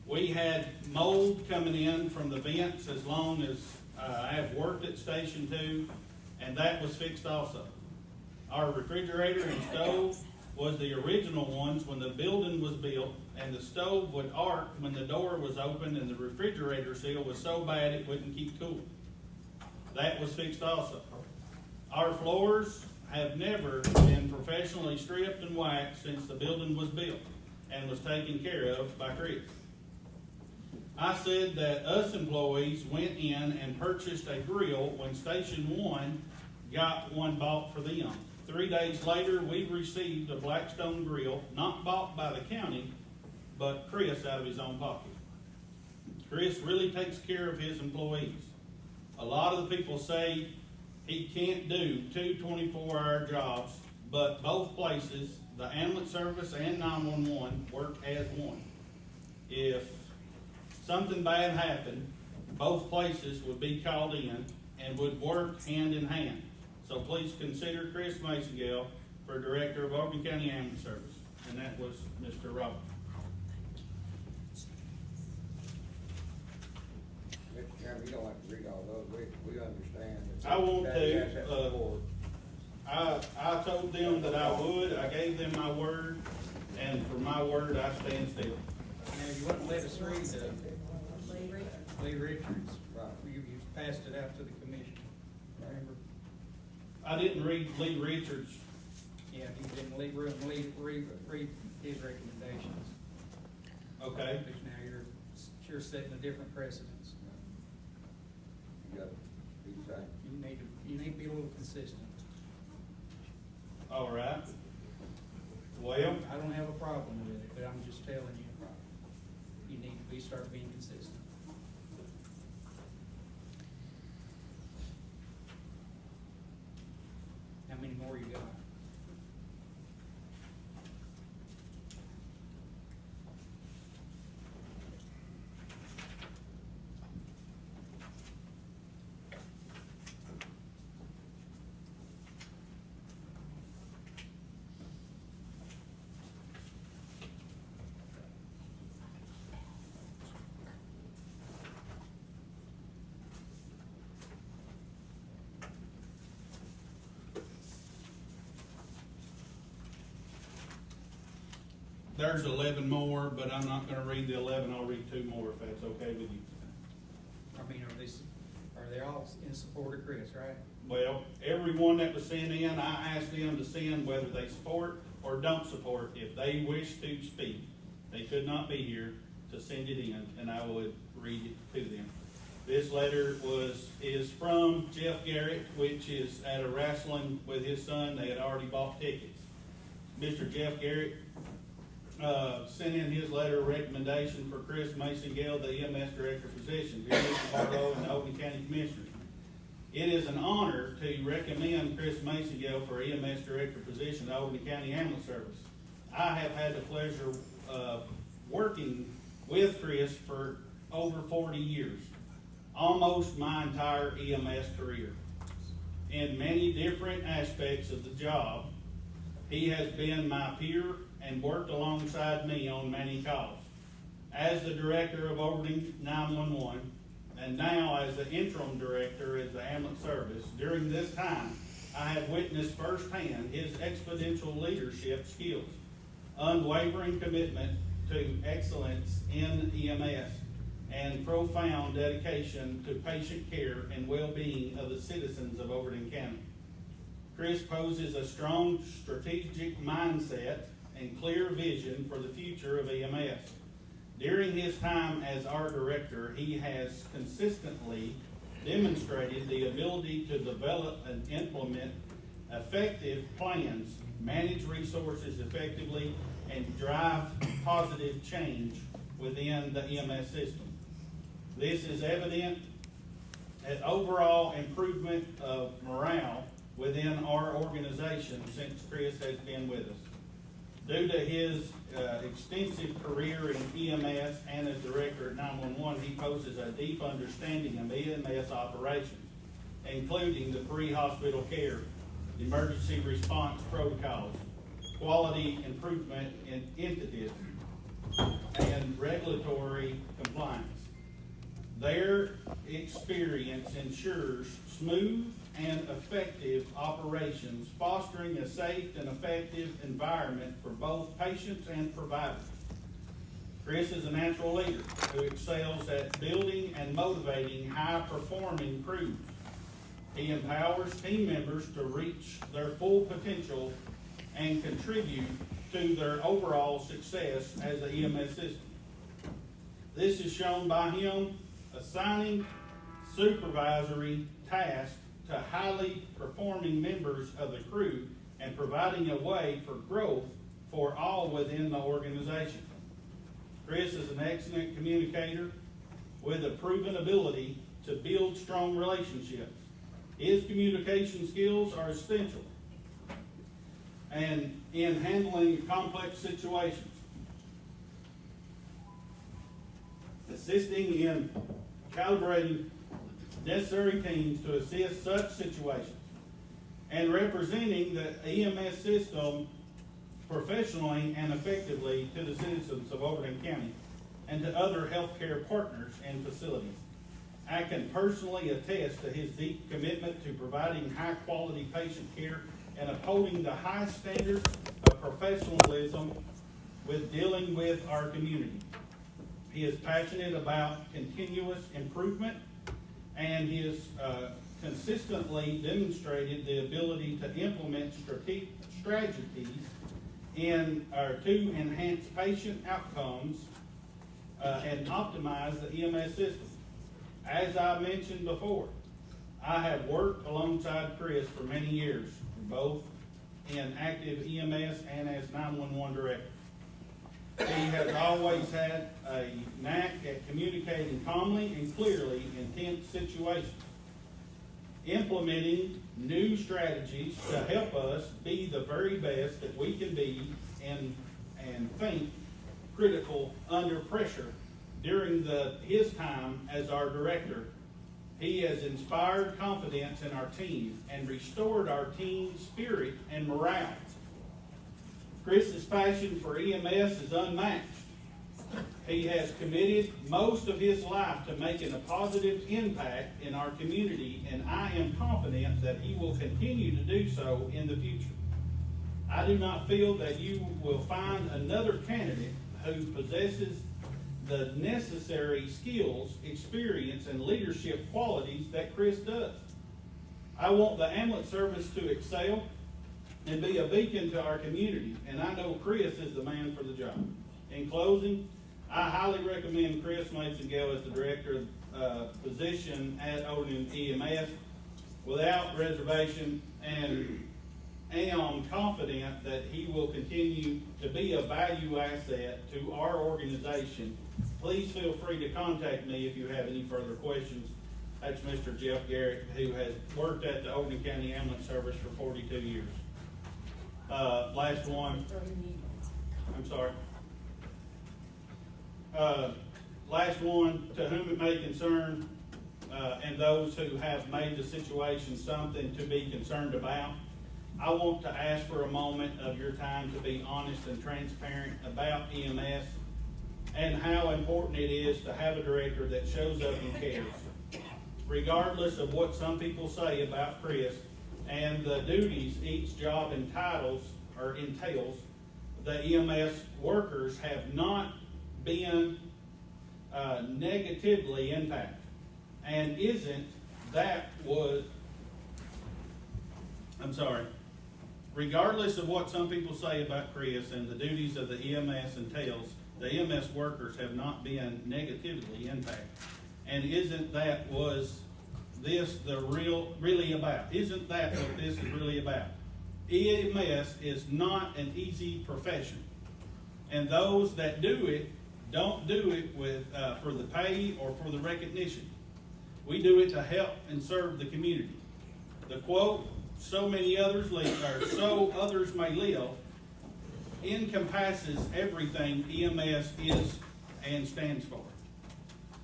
We had mold coming in from the vents as long as I have worked at Station 2, and that was fixed also. Our refrigerator and stove was the original ones when the building was built, and the stove would arc when the door was open, and the refrigerator seal was so bad it wouldn't keep cool. That was fixed also. Our floors have never been professionally stripped and waxed since the building was built and was taken care of by Chris. I said that us employees went in and purchased a grill when Station 1 got one bought for them. 3 days later, we received a Blackstone grill, not bought by the county, but Chris out of his own pocket. Chris really takes care of his employees. A lot of the people say he can't do 2 24-hour jobs, but both places, the ambulance service and 911, work as one. If something bad happened, Both places would be called in and would work hand in hand. So please consider Chris Masonville for Director of Overton County Ambulance Service. And that was Mr. Robert. Mr. Chairman, you don't have to read all those, we understand. that- I want that he has to, that support. I told them that I would, I gave them my word, and for my word, I stand still. Now, you wouldn't let us read Lee Richards. Right. You passed it out to the commission, remember? I didn't read Lee Richards. Yeah, he didn't read his recommendations. Okay, But now you're setting a different precedence. You got to be the same. You need to be a little consistent. all right. Well, I don't have a problem with it, but I'm just telling you, you need to start being consistent. How many more you got? there's 11 more, but I'm not gonna read the 11, I'll read 2 more if that's okay with you. I mean, are they all in support of Chris, right? Well, everyone that was sent in, I asked them to send whether they support or don't support. If they wish to speak, they could not be here to send it in, and I would read it to them. This letter is from Jeff Garrett, which is at a wrestling with his son. They had already bought tickets. Mr. Jeff Garrett sent in his letter of recommendation for Chris Mason-Gale, the EMS director position, here Mr. Barlow and the Overton County Commissioners. It is an honor to recommend Chris Mason-Gale for EMS director position at Overton County Ambulance Service. I have had the pleasure of working with Chris for over 40 years, almost my entire EMS career. In many different aspects of the job, he has been my peer and worked alongside me on many calls. As the director of Overton 911, and now as the interim director of the ambulance service, during this time, I have witnessed firsthand his exponential leadership skills, unwavering commitment to excellence in EMS, and profound dedication to patient care and well-being of the citizens of Overton County. Chris poses a strong strategic mindset and clear vision for the future of EMS. During his time as our director, he has consistently demonstrated the ability to develop and implement effective plans, manage resources effectively, and drive positive change within the EMS system. This is evident at overall improvement of morale within our organization since Chris has been with us. Due to his extensive career in EMS and as director at 911, he poses a deep understanding of EMS operations, including the pre-hospital care, emergency response protocols, quality improvement in entities, and regulatory compliance. Their experience ensures smooth and effective operations, fostering a safe and effective environment for both patients and providers. Chris is a natural leader who excels at building and motivating high-performing crews. He empowers team members to reach their full potential and contribute to their overall success as the EMS system. This is shown by him assigning supervisory tasks to highly performing members of the crew and providing a way for growth for all within the organization. Chris is an excellent communicator with a proven ability to build strong relationships. His communication skills are essential and in handling complex situations, assisting in calibrating necessary teams to assist such situations, and representing the EMS system professionally and effectively to the citizens of Overton County and to other healthcare partners and facilities. I can personally attest to his deep commitment to providing high-quality patient care and upholding the high standards of professionalism with dealing with our community. He is passionate about continuous improvement, and he has consistently demonstrated the ability to implement strategies to enhance patient outcomes and optimize the EMS system. As I mentioned before, I have worked alongside Chris for many years, both in active EMS and as 911 director. He has always had a knack at communicating calmly and clearly in tense situations, implementing new strategies to help us be the very best that we can be and think critical under pressure. During his time as our director, he has inspired confidence in our team and restored our team spirit and morale. Chris's passion for EMS is unmatched. He has committed most of his life to making a positive impact in our community, and I am confident that he will continue to do so in the future. I do not feel that you will find another candidate who possesses the necessary skills, experience, and leadership qualities that Chris does. I want the ambulance service to excel and be a beacon to our community, and I know Chris is the man for the job. In closing, I highly recommend Chris Masengale as the director position at Overton EMS without reservation, and am confident that he will continue to be a value asset to our organization. Please feel free to contact me if you have any further questions. That's Mr. Jeff Garrett, who has worked at the Overton County Ambulance Service for 42 years. Last one. I'm sorry. Last one, to whom it may concern, and those who have made the situation something to be concerned about, I want to ask for a moment of your time to be honest and transparent about EMS and how important it is to have a director that shows up and cares. Regardless of what some people say about Chris and the duties each job entails, the EMS workers have not been negatively impacted. And regardless of what some people say about Chris and the duties of the EMS entails, the EMS workers have not been negatively impacted. And isn't that what this is really about? EMS is not an easy profession. And those that do it don't do it for the pay or for the recognition. We do it to help and serve the community. The quote, "so others may live," encompasses everything EMS is and stands for.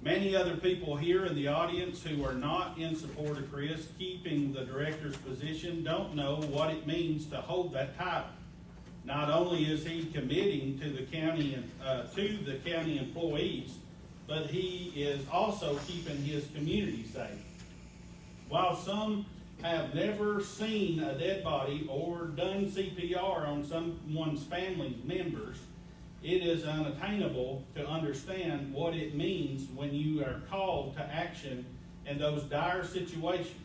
Many other people here in the audience who are not in support of Chris keeping the director's position don't know what it means to hold that title. Not only is he committing to the county employees, but he is also keeping his community safe. While some have never seen a dead body or done CPR on someone's family members, it is unattainable to understand what it means when you are called to action in those dire situations.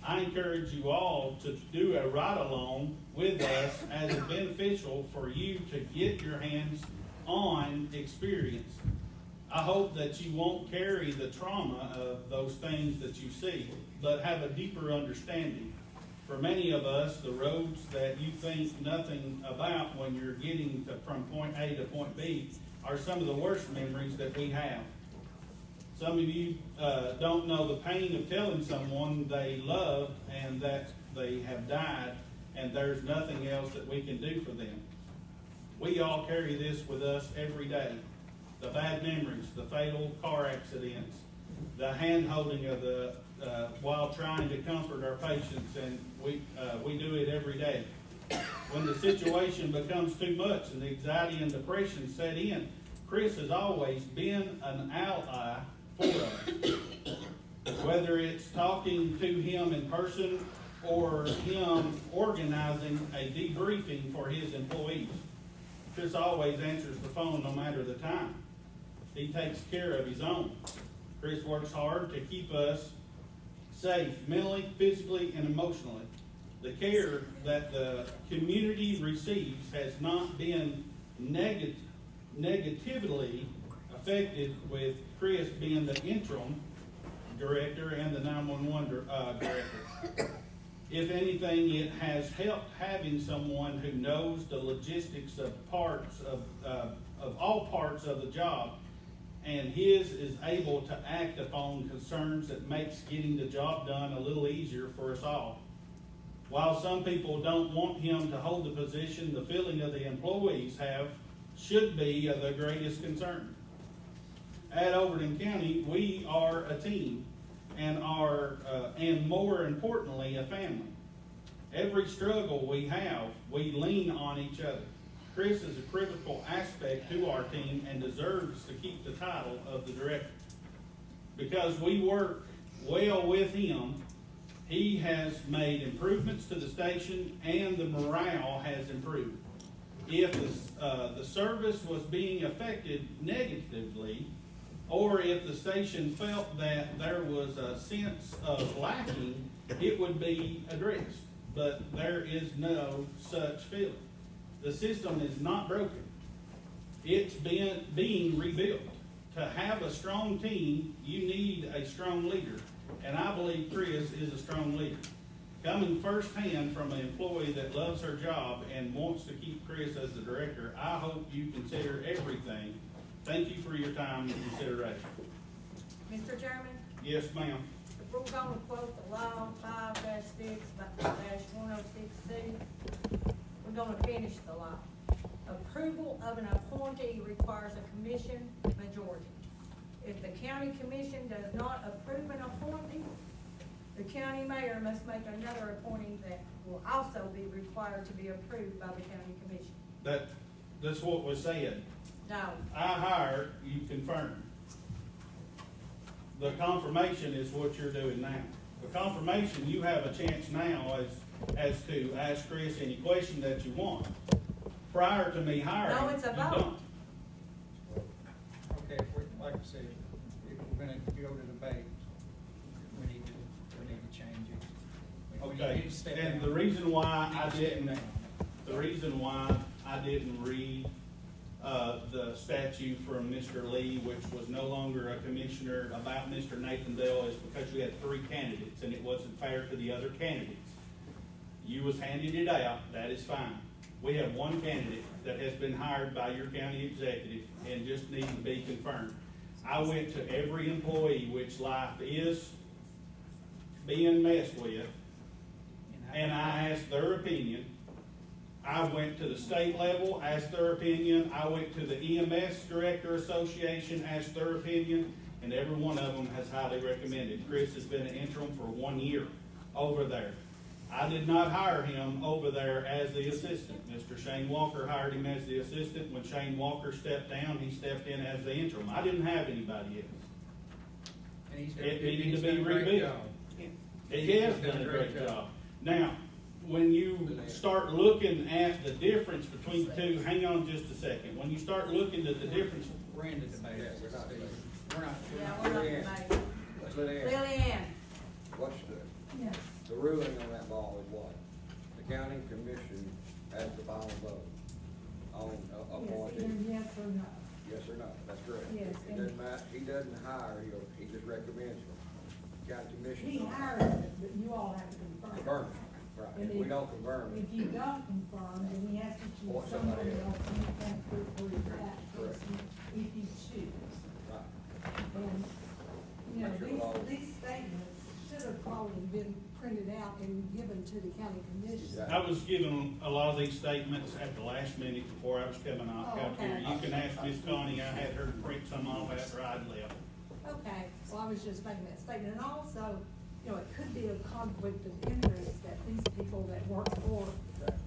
I encourage you all to do a ride-along with us as it's beneficial for you to get your hands on experience. I hope that you won't carry the trauma of those things that you see, but have a deeper understanding. For many of us, the roads that you think nothing about when you're getting from point A to point B are some of the worst memories that we have. Some of you don't know the pain of telling someone they love and that they have died, and there's nothing else that we can do for them. We all carry this with us every day. The bad memories, the fatal car accidents, the hand-holding of the, while trying to comfort our patients, and we do it every day. When the situation becomes too much and the anxiety and depression set in, Chris has always been an ally for us. Whether it's talking to him in person or him organizing a debriefing for his employees, Chris always answers the phone no matter the time. He takes care of his own. Chris works hard to keep us safe mentally, physically, and emotionally. The care that the community receives has not been negatively affected with Chris being the interim director and the 911 director. If anything, it has helped having someone who knows the logistics of all parts of the job, and his is able to act upon concerns that makes getting the job done a little easier for us all. While some people don't want him to hold the position, the feeling of the employees should be of the greatest concern. At Overton County, we are a team and more importantly, a family. Every struggle we have, we lean on each other. Chris is a critical aspect to our team and deserves to keep the title of the director. Because we work well with him, he has made improvements to the station and the morale has improved. If the service was being affected negatively, or if the station felt that there was a sense of lacking, it would be addressed. But there is no such feeling. The system is not broken. It's being rebuilt. To have a strong team, you need a strong leader. And I believe Chris is a strong leader. Coming firsthand from an employee that loves her job and wants to keep Chris as the director, I hope you consider everything. Thank you for your time and consideration. Mr. Chairman, Yes, ma'am. if we're gonna quote the law 5-6-106C, we're gonna finish the law. Approval of an appointee requires a commission majority. If the county commission does not approve an appointee, the county mayor must make another appointee that will also be required to be approved by the county commission. That's what was said. No, I hire, you confirm. The confirmation is what you're doing now. The confirmation, you have a chance now as to ask Chris any question that you want. Prior to me hiring, No, it's a you vote. don't. Okay, like I said, if we're gonna go to debate, we need to change it. We Okay, need to step and down. the reason why We need I to step didn't, down. the reason why I didn't read the statute from Mr. Lee, which was no longer a commissioner, about Mr. Nathan Dell, is because we had 3 candidates and it wasn't fair to the other candidates. You was handed it out, that is fine. We have 1 candidate that has been hired by your county executive and just needs to be confirmed. I went to every employee which life is being messed with, and I asked their opinion. I went to the state level, asked their opinion. I went to the EMS Director Association, asked their opinion, and every one of them has highly recommended. Chris has been an interim for 1 year over there. I did not hire him over there as the assistant. Mr. Shane Walker hired him as the assistant. When Shane Walker stepped down, he stepped in as the interim. I didn't have anybody else. And he's It needed he's to done be a great rebuilt. job. He has done a great job. Now, when you start looking at the difference between the two, hang on just a second. When you start looking at the difference, We're in the debate. Yeah, we're not- Steve. We're not. yeah, we're not Lillian. debating. Lillian, What's yes, the ruling on that ball is what? The county commission has the final vote on appointing. yes or no? Yes or no, that's correct. Yes, He doesn't he doesn't hire, he just recommends them. County commission. He hired it, but you all have to confirm. Confirm, right, And if we don't confirm it, If you don't confirm, then he has to choose Or somebody somebody else. else, and you can't approve that Correct. person if you choose. right, And, you know, That's your law. these statements should have probably been printed out and given to the county commission. Exactly. I was given a lot of these statements at the last minute before I was coming out Oh, here. okay. You can ask Miss Connie, I had her print some off after I'd left. Okay, Well, I was just making that statement, and also, you know, it could be a conflict of interest that these people that work for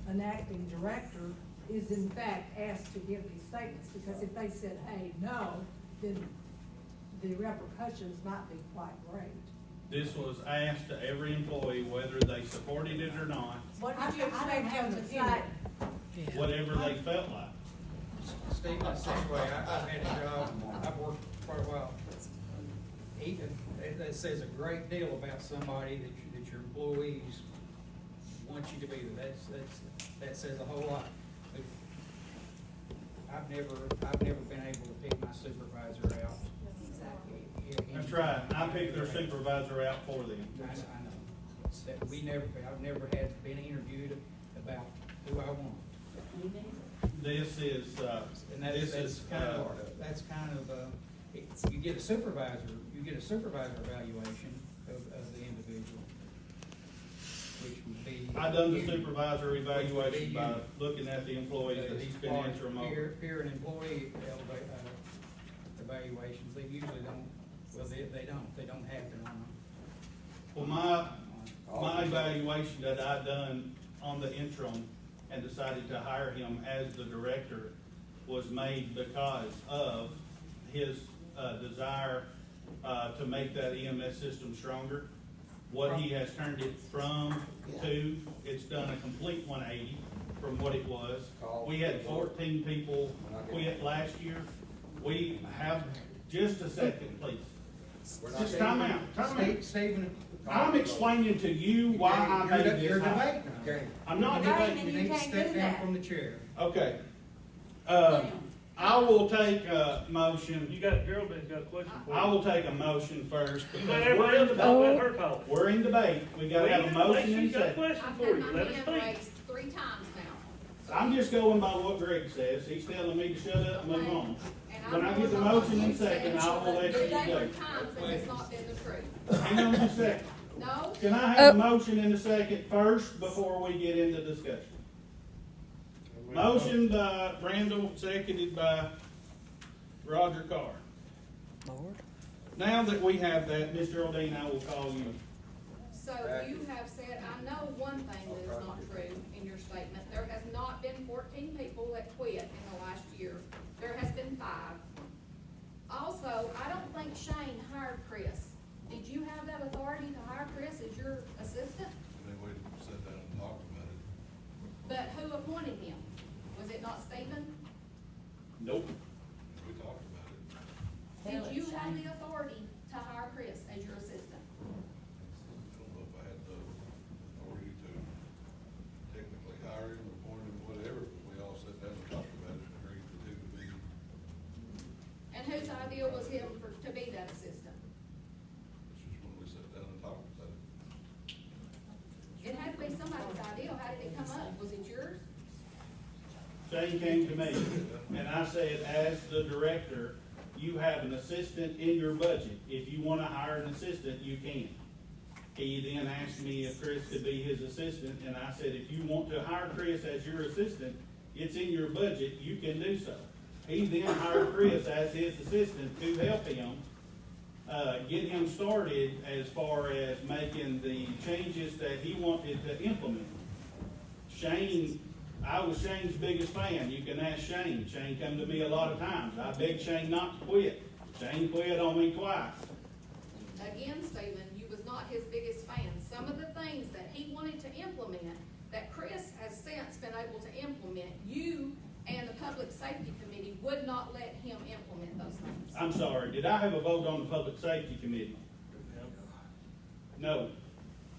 an acting director is in fact asked to give these statements, because if they said, hey, no, then the repercussions might be quite great. This was asked to every employee, whether they supported it or not, What did you expect them to say? whatever they felt like. Steve, in the same way, I've had a job, I've worked quite a while. Even, it says a great deal about somebody that your employees want you to be there. That says a whole lot. I've never been able to pick my supervisor out. That's right, I picked their supervisor out for them. I know. That I've never had been interviewed about who I want. This is, And that's kind of, you get a supervisor evaluation of the individual, which would be. I done the supervisor evaluation by looking at the employees that he's been interim over. Peer and employee evaluations, they usually don't, well, they don't happen on. Well, my evaluation that I done on the interim and decided to hire him as the director was made because of his desire to make that EMS system stronger. What he has turned it from to, it's done a complete 180 from what it was. We had 14 people quit last year. We have, just a second, please. Just time out. Stephen. I'm explaining to you why I made this. You're hire. debating. I'm not You're debating. You need to step down from the chair. Okay. I will take a motion. Geraldine's got a question for you. I will take a motion first You because let everybody else talk, let her talk. we're in debate. We gotta have a motion and She's got a second. question I've for had you, my let her hand speak. raised 3 times now. I'm just going by what Greg says. He's telling me to shut up and move on. And When I I'm get the going by what motion you and second, said, I will let but you there go. were times that has not been the truth. Hang on just a second. No? Can I have a motion and a second first before we get into discussion? Motion by Randall, seconded by Roger Carr. Lord. Now that we have that, Mr. Geraldine, I will call you. So you have said, I know one thing that is not true in your statement. There has not been 14 people that quit in the last year. There has been 5. Also, I don't think Shane hired Chris. Did you have that authority to hire Chris as your assistant? I mean, we sat down and talked about it. But who appointed him? Was it not Stephen? Nope. We talked about it. Did you have the authority to hire Chris as your assistant? I don't know if I had the authority to technically hire him, appoint him, whatever, but we all sat down and talked about it and agreed that he would be. And whose idea was him to be that assistant? This is when we sat down and talked about it. It had to be somebody's idea. How did it come up? Was it yours? Shane came to me, and I said, as the director, you have an assistant in your budget. If you want to hire an assistant, you can. He then asked me if Chris could be his assistant, and I said, if you want to hire Chris as your assistant, it's in your budget, you can do so. He then hired Chris as his assistant to help him get him started as far as making the changes that he wanted to implement. Shane, I was Shane's biggest fan. You can ask Shane. Shane come to me a lot of times. I begged Shane not to quit. Shane quit on me twice. Again, Stephen, you was not his biggest fan. Some of the things that he wanted to implement, that Chris has since been able to implement, you and the Public Safety Committee would not let him implement those things. I'm sorry, did I have a vote on the Public Safety Committee? No.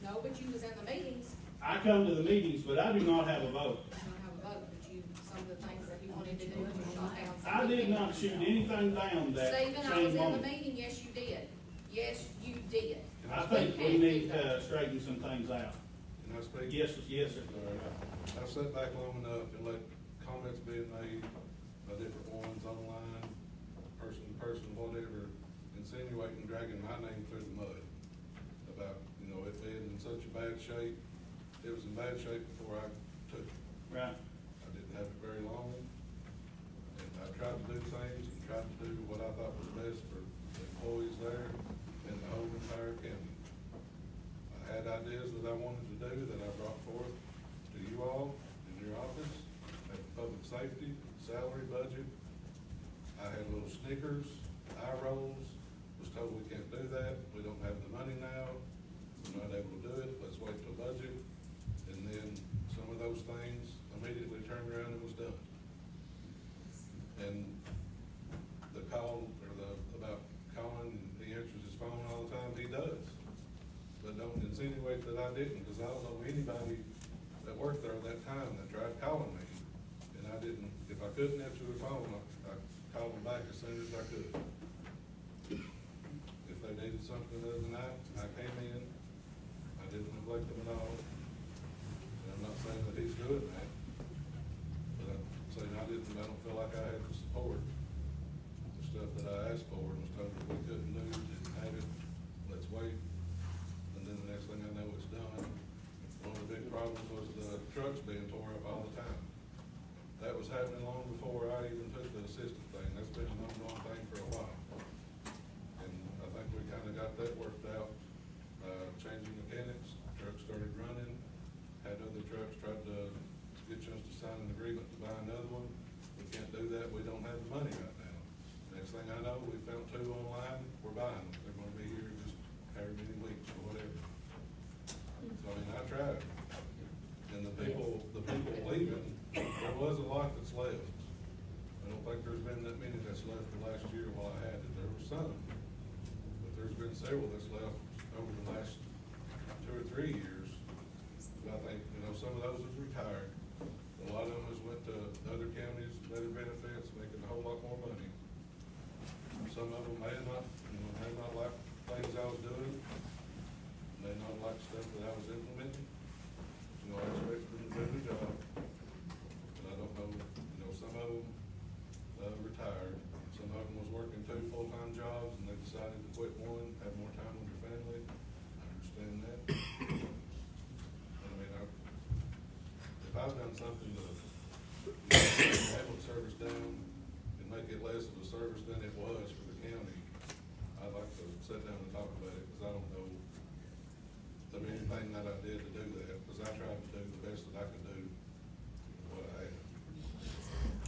No, but you was in the meetings. I come to the meetings, but I do not have a vote. You don't have a vote, but you, some of the things that he wanted to do, you shot down. I did not shoot anything down that Stephen, I was Shane in the wanted. meeting. Yes, you did. Yes, you did. I think we need to straighten some things out. Can I speak? Yes, yes, sir. All right. I've sat back long enough and let comments being made by different ones online, person to person, whatever, insinuating, dragging my name through the mud about, it being in such a bad shape. It was in bad shape before I took it. Right. I didn't have it very long, and I tried to do things and tried to do what I thought was best for the employees there. entire county. I had ideas that I wanted to do that I brought forth to you all in your office, at public safety, salary, budget. I had little snickers, eye rolls, was told we can't do that, we don't have the money now, we're not able to do it, let's wait till budget. And then some of those things immediately turned around and was done. And the call, or about Colin, he answers his phone all the time, he does. But don't insinuate that I didn't, because I don't know anybody that worked there at that time that tried calling me. And I didn't, if I couldn't answer the phone, I called them back as soon as I could. If they needed something the other night, I came in, I didn't neglect them at all. And I'm not saying that he's doing that, but I'm saying I don't feel like I had the support. The stuff that I asked for and was told that we couldn't do, didn't have it, let's wait. And then the next thing I know, it's done. One of the big problems was the trucks being tore up all the time. That was happening long before I even took the assistant thing. That's been an ongoing thing for a while. And I think we kinda got that worked out, changing mechanics, trucks started running, had other trucks, tried to get us to sign an agreement to buy another one. We can't do that, we don't have the money right now. Next thing I know, we found two online, we're buying them. They're gonna be here just however many weeks or whatever. So, I mean, I tried. And the people leaving, there was a lot that's left. I don't think there's been that many that's left the last year while I had it. There were some, but there's been several that's left over the last 2 or 3 years. But I think, some of those have retired. A lot of them has went to other counties, better benefits, making a whole lot more money. Some of them may not like things I was doing, may not like stuff that I was implementing. I expect them to do the job, but I don't know, some of them, retired. Some of them was working 2 full-time jobs and they decided to quit one, have more time with their family. I understand that. But I mean, if I've done something to ambulance service down and make it less of a service than it was for the county, I'd like to sit down and talk about it, because I don't know of anything that I did to do that, because I tried to do the best that I could do with what I had.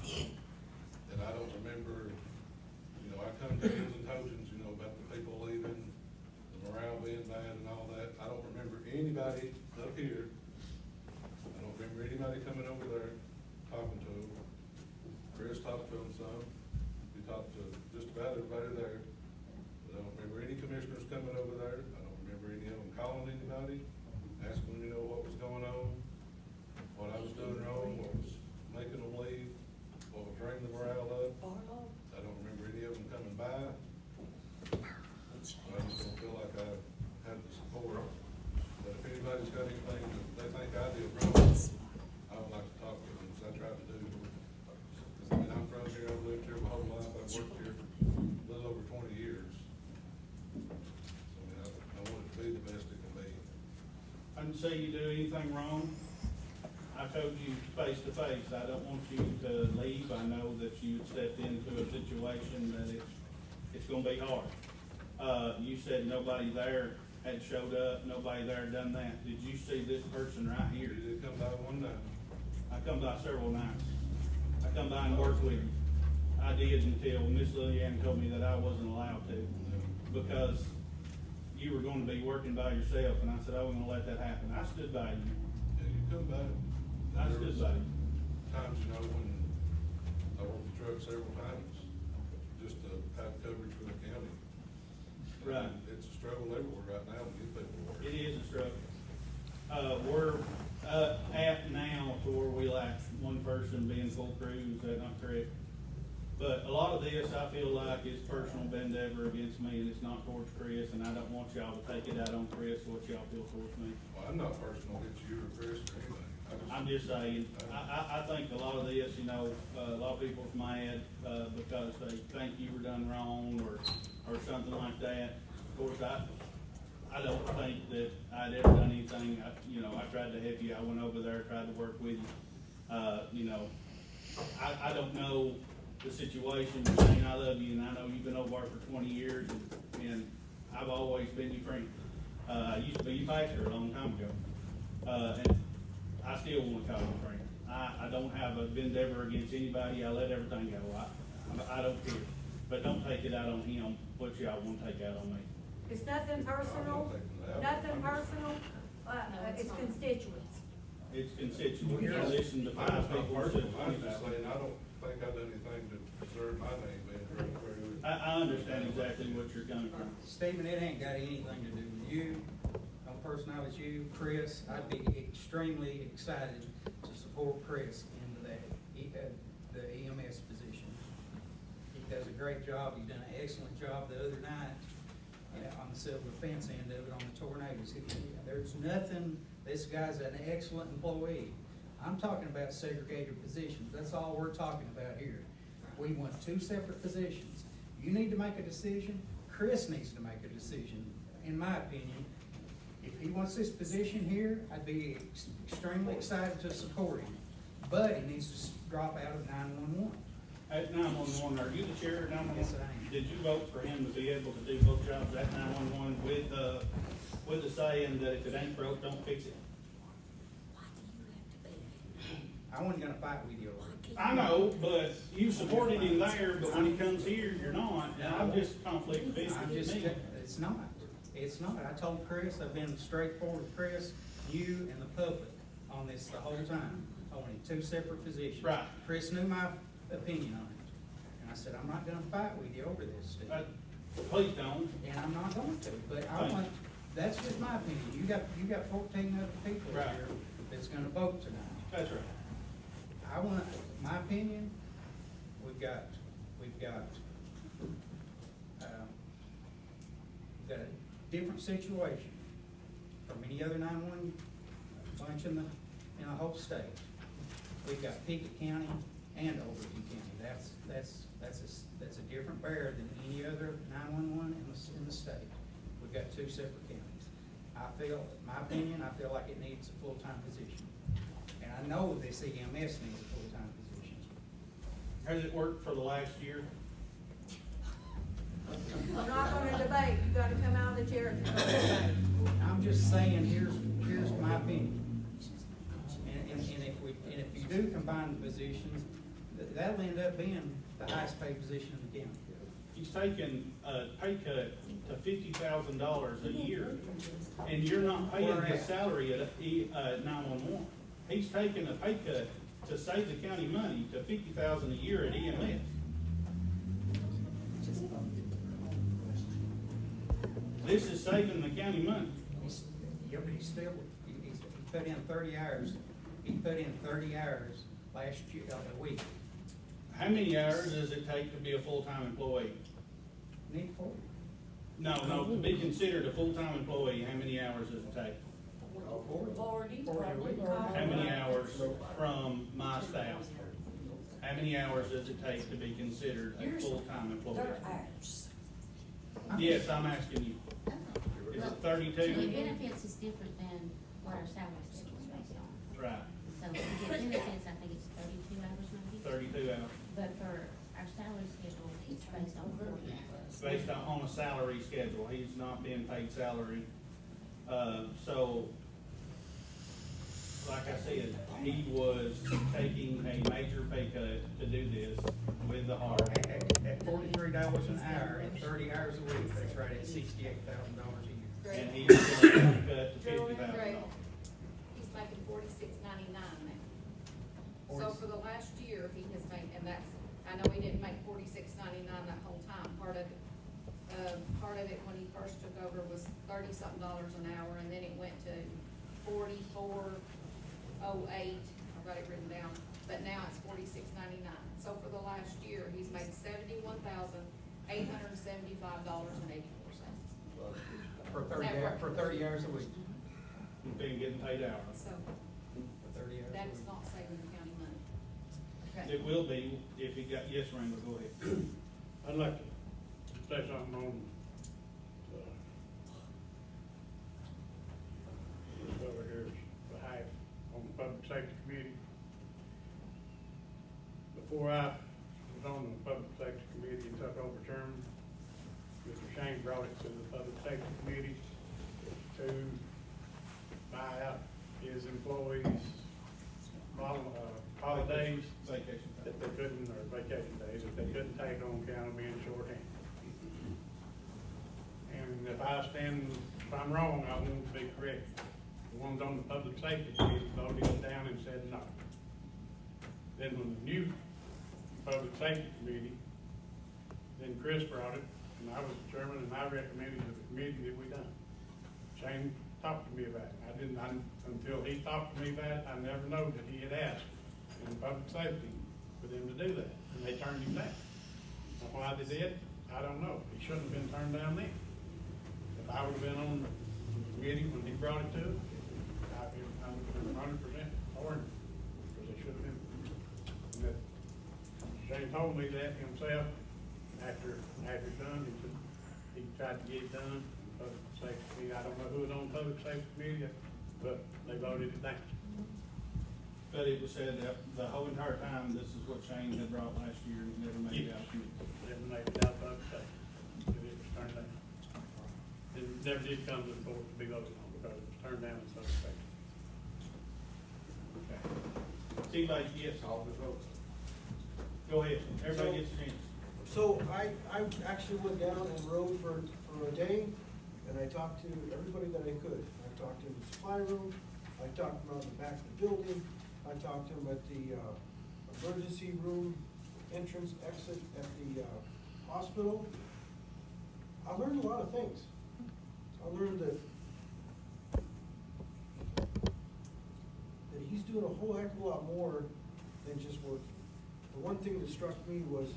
And I don't remember, I come to Hills and Trojans, about the people leaving, the morale being bad and all that. I don't remember anybody up here. I don't remember anybody coming over there, talking to them. Chris talked to them some. He talked to just about everybody there. But I don't remember any commissioners coming over there. I don't remember any of them calling anybody, asking them, what was going on, what I was doing wrong, what was making them leave, what would bring the morale up. I don't remember any of them coming by. I just don't feel like I had the support. But if anybody's got anything that they think I did wrong, I would like to talk to them, because I tried to do. Because I'm from here, I've lived here my whole life, I've worked here for a little over 20 years. So, I want it to be the best it can be. I didn't say you do anything wrong. I told you face to face, I don't want you to leave. I know that you stepped into a situation that it's gonna be hard. You said nobody there had showed up, nobody there done that. Did you see this person right here? You did come by one night. I come by several nights. I come by and work with you. I did until Miss Lillian told me that I wasn't allowed to, because you were gonna be working by yourself, and I said I wasn't gonna let that happen. I stood by you. Yeah, you come by. I stood by you. Times, when I worked the truck several times, just to have coverage for the county. Right. It's a struggle everywhere right now to get people to work. It is a struggle. We're at now to where we lack one person being full crew. Is that not correct? But a lot of this, I feel like, is personal endeavor against me, and it's not towards Chris, and I don't want y'all to take it out on Chris, what y'all feel towards me. Well, I'm not personal against you or Chris or anybody. I'm just saying, I think a lot of this, a lot of people's mad, because they think you were done wrong or something like that. Of course, I don't think that I'd ever done anything. I tried to help you. I went over there, tried to work with you. I don't know the situation. I love you, and I know you've been over there for 20 years, and I've always been your friend. I used to be your pastor a long time ago. And I still want to call you a friend. I don't have a endeavor against anybody. I let everything go. I don't care. But don't take it out on him, what y'all want to take out on me. It's nothing personal, nothing personal, it's constituents. It's constituent. I listen to Mine's five not people. personal, mine's just saying, I don't think I've done anything to deserve my name being dragged through. I understand exactly what you're coming from. Stephen, it ain't got anything to do with you, no personality, you, Chris. I'd be extremely excited to support Chris into that, the EMS position. He does a great job, he's done an excellent job the other night, on the civil defense end of it, on the tornadoes. There's nothing, this guy's an excellent employee. I'm talking about segregated positions, that's all we're talking about here. We want two separate positions. You need to make a decision, Chris needs to make a decision, in my opinion. If he wants this position here, I'd be extremely excited to support him. But he needs to drop out of 911. At 911, are you the chair of 911? Yes, I am. Did you vote for him to be able to do both jobs at 911 with the saying that if it ain't broke, don't fix it? I wasn't gonna fight with you over it. I know, but you supported him there, but when he comes here, you're not, and I'm just conflict of interest I'm with just, me. it's not. It's not. I told Chris, I've been straightforward with Chris, you and the public on this the whole time. I wanted two separate positions. Right. Chris knew my opinion on it. And I said, I'm not gonna fight with you over this, Steve. Please don't. And I'm not going to, but I Thank want, that's just my opinion. You got 14 other people Right. here that's gonna vote tonight. That's right. I want, my opinion, we've got a different situation from any other 911 bunch in the whole state. We've got Pickett County and Overton County. That's a different bear than any other 911 in the state. We've got two separate counties. My opinion, I feel like it needs a full-time position. And I know this EMS needs a full-time position. Has it worked for the last year? I'm not gonna debate, you gotta come out of the chair and debate. I'm just saying, here's my opinion. And if you do combine the positions, that'll end up being the highest paid position in the county. He's taken a pay cut to $50,000 a year, and you're not paying his salary at 911. He's taken a pay cut to save the county money to $50,000 a year at EMS. This is saving the county money. Yeah, but he put in 30 hours. He put in 30 hours last year, a week. How many hours does it take to be a full-time employee? Need 40. No, to be considered a full-time employee, how many hours does it take? 40, 40 a week. How many hours from my staff? How many hours does it take to be considered a full-time employee? Yes, I'm asking you. Is it 32? The benefits is different than what our salary schedule is based on. Right, So to get benefits, I think it's 32 hours maybe. 32 hours. But for our salary schedule, it's based on 40 hours. Based on a salary schedule, he's not being paid salary. So, like I said, he was taking a major pay cut to do this with the heart. At $43 an hour, at 30 hours a week, that's right at $68,000 a year. And he's doing a pay cut to $50,000. He's making $46.99 now. So for the last year, he has made, and that's, I know he didn't make $46.99 that whole time. Part of it when he first took over was $30-something an hour, and then it went to $44.08. I've got it written down, but now it's $46.99. So for the last year, he's made $71,875.84. For 30 hours a week. He's been getting paid hours. So For 30 hours a that is week. not saving the county money. Okay. It will be if he got, yes, Randall, go ahead. I'd like to say something on, this over here's behalf on the Public Safety Committee. Before I was on the Public Safety Committee and took over term, Mr. Shane brought it to the Public Safety Committee to buy out his employees' holidays Vacation time. that they couldn't, or vacation days, that they couldn't take on account of being shorthanded. And if I'm wrong, I want to be correct. The ones on the Public Safety Committee voted it down and said no. Then when the new Public Safety Committee, then Chris brought it, and I was the chairman, and I recommended to the committee that we done. Shane talked to me about it. Until he talked to me about it, I never know that he had asked in public safety for them to do that, and they turned him down. Now, why they did, I don't know. He shouldn't have been turned down then. If I would've been on the committee when he brought it to us, I'm 100% for him, because they should have been. And that, Shane told me that himself, after it's done, he tried to get it done. Public Safety Committee, I don't know who was on Public Safety Committee, but they voted it down. But it was said that the whole entire time, this is what Shane had brought last year, and never made it out. Never made it out Public Safety. It was turned down. It never did come to the board to be voted on because it was turned down in Public Safety. Okay. T-Lake, yes, all the votes. Go ahead, everybody gets a chance. So I actually went down and rode for a day, and I talked to everybody that I could. I talked to them in the supply room, I talked to them out in the back of the building, I talked to them at the emergency room entrance exit at the hospital. I learned a lot of things. I learned that he's doing a whole heck of a lot more than just working. The one thing that struck me was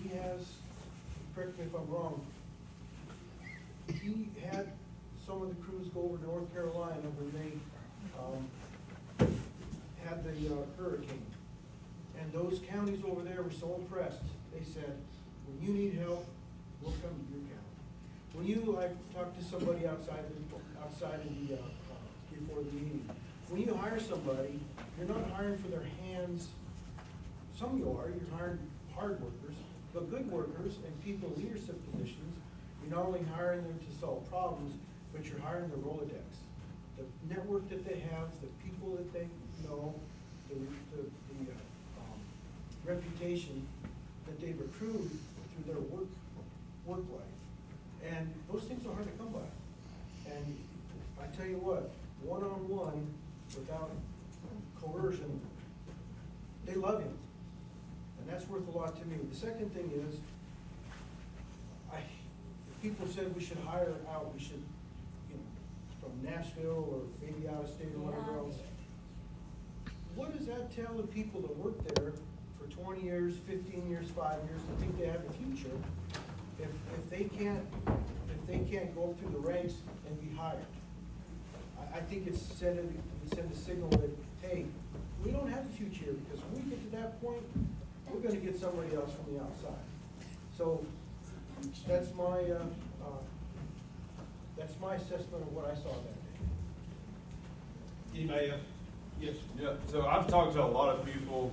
he has, correct me if I'm wrong, he had some of the crews go over to North Carolina when they had the hurricane. And those counties over there were so impressed. They said, when you need help, we'll come to your county. When you talk to somebody outside of the before the meeting, when you hire somebody, you're not hiring for their hands. Some you are, you're hiring hard workers, but good workers and people in leadership positions. You're not only hiring them to solve problems, but you're hiring the Rolodex, the network that they have, the people that they know, the reputation that they've accrued through their work life. And those things are hard to come by. And I tell you what, one-on-one, without coercion, they love him. And that's worth a lot to me. The second thing is, people said we should hire out, we should, from Nashville or maybe out of state or whatever else. What does that tell the people that work there for 20 years, 15 years, 5 years, that think they have a future, if they can't go up through the ranks and be hired? I think it sent a signal that, hey, we don't have a future here, because when we get to that point, we're gonna get somebody else from the outside. So that's my assessment of what I saw that day. Anybody else? Yes. Yeah, so I've talked to a lot of people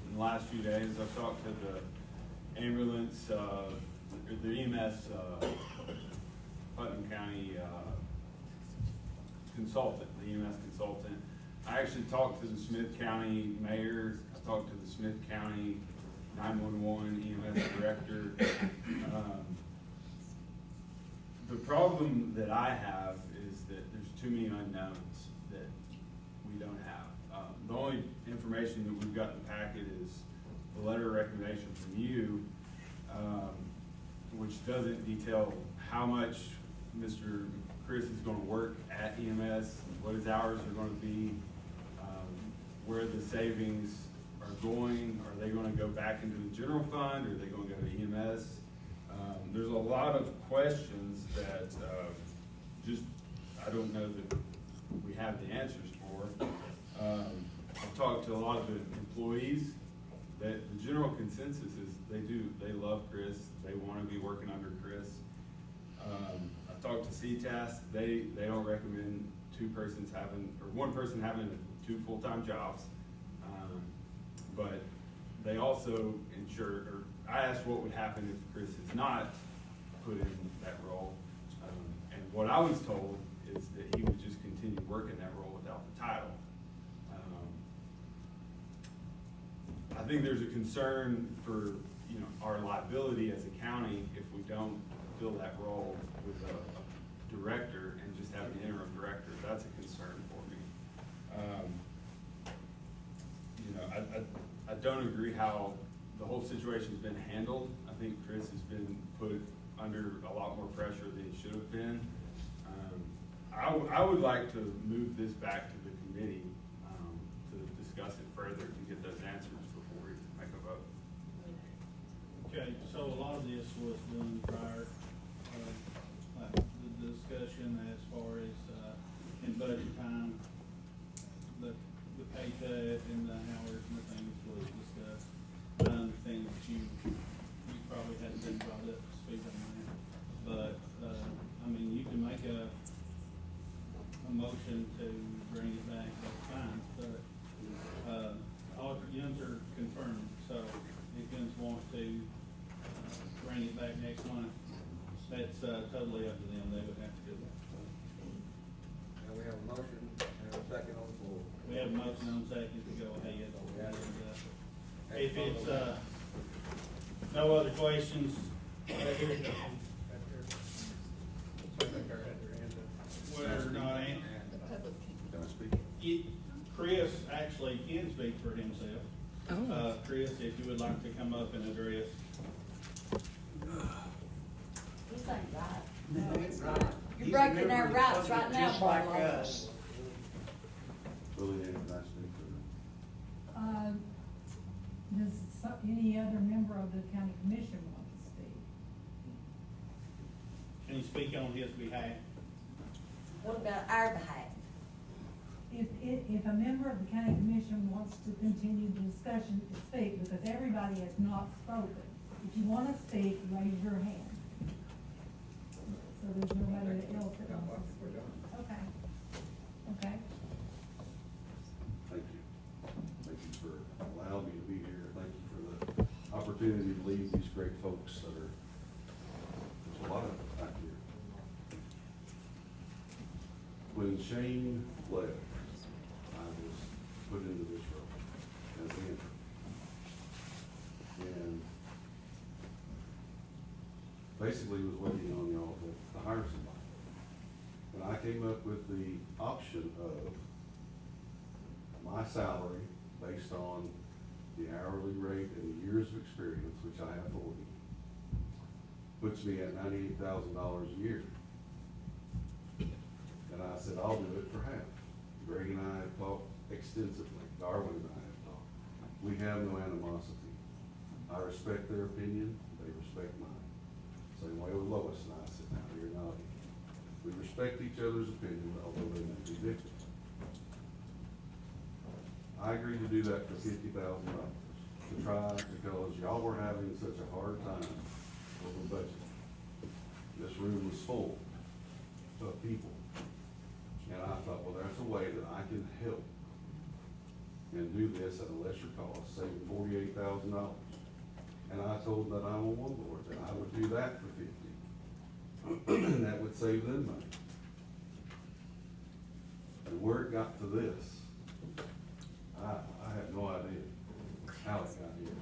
in the last few days. I've talked to the ambulance, the EMS, Putnam County consultant, the EMS consultant. I actually talked to the Smith County mayor. I talked to the Smith County 911 EMS director. The problem that I have is that there's too many unknowns that we don't have. The only information that we've got in the packet is the letter of recommendation from you, which doesn't detail how much Mr. Chris is going to work at EMS, what his hours are going to be, where the savings are going. Are they going to go back into the general fund, or are they going to go to EMS? There's a lot of questions that I don't know that we have the answers for. I've talked to a lot of the employees. That the general consensus is they love Chris. They want to be working under Chris. I've talked to CTAS. They don't recommend one person having 2 full-time jobs. But they also ensure, or I asked what would happen if Chris is not put in that role. And what I was told is that he would just continue working that role without the title. I think there's a concern for, you know, our liability as a county if we don't fill that role with a director and just have an interim director. That's a concern for me. You know, I don't agree how the whole situation's been handled. I think Chris has been put under a lot more pressure than he should have been. I would like to move this back to the committee to discuss it further to get those answers before we make a vote. Okay, so a lot of this was done prior, like the discussion as far as, in budget time, the pay cut and the hours and the things was discussed. I understand that you probably hadn't been brought up to speak on that, but, I mean, you can make a motion to bring it back, that's fine, but, Alder Youngs are confirmed, so if Youngs wants to, bring it back next month, that's, totally up to them, they would have to do that. And we have a motion and a second on the floor. We have a motion on second to go ahead, and, if it's, no other questions, whether or not, Can I speak? Chris actually can speak for himself. Oh. Chris, if you would like to come up and address. This ain't right. No, it's not. You're breaking our rights right now, Just like Barlow. us. Willie, can I speak for Does any other member of the county commission want to speak? Can you speak on his behalf? What about our behalf? If a member of the county commission wants to continue the discussion to speak, because everybody has not spoken. If you want to speak, raise your hand. So there's nobody else that wants to speak. Okay. Okay. Thank you. Thank you for allowing me to be here. Thank you for the opportunity to lead these great folks that are, there's a lot of them back here. When Shane left, I was put into this role as the interim. And basically was waiting on y'all to hire somebody. And I came up with the option of my salary based on the hourly rate and the years of experience, which I have 40, puts me at $98,000 a year. And I said, I'll do it for half. Greg and I have talked extensively, Darwin and I have talked. We have no animosity. I respect their opinion, they respect mine. Same way with Lois and I sit down here nodding. We respect each other's opinion, although they may be different. I agreed to do that for $50,000 to try, because y'all were having such a hard time over budget. This room was full of people. And I thought, well, there's a way that I can help and do this at a lesser cost, saving $48,000. And I told them that I'm on one board, that I would do that for 50. And that would save them money. And where it got to this, I have no idea how it got here.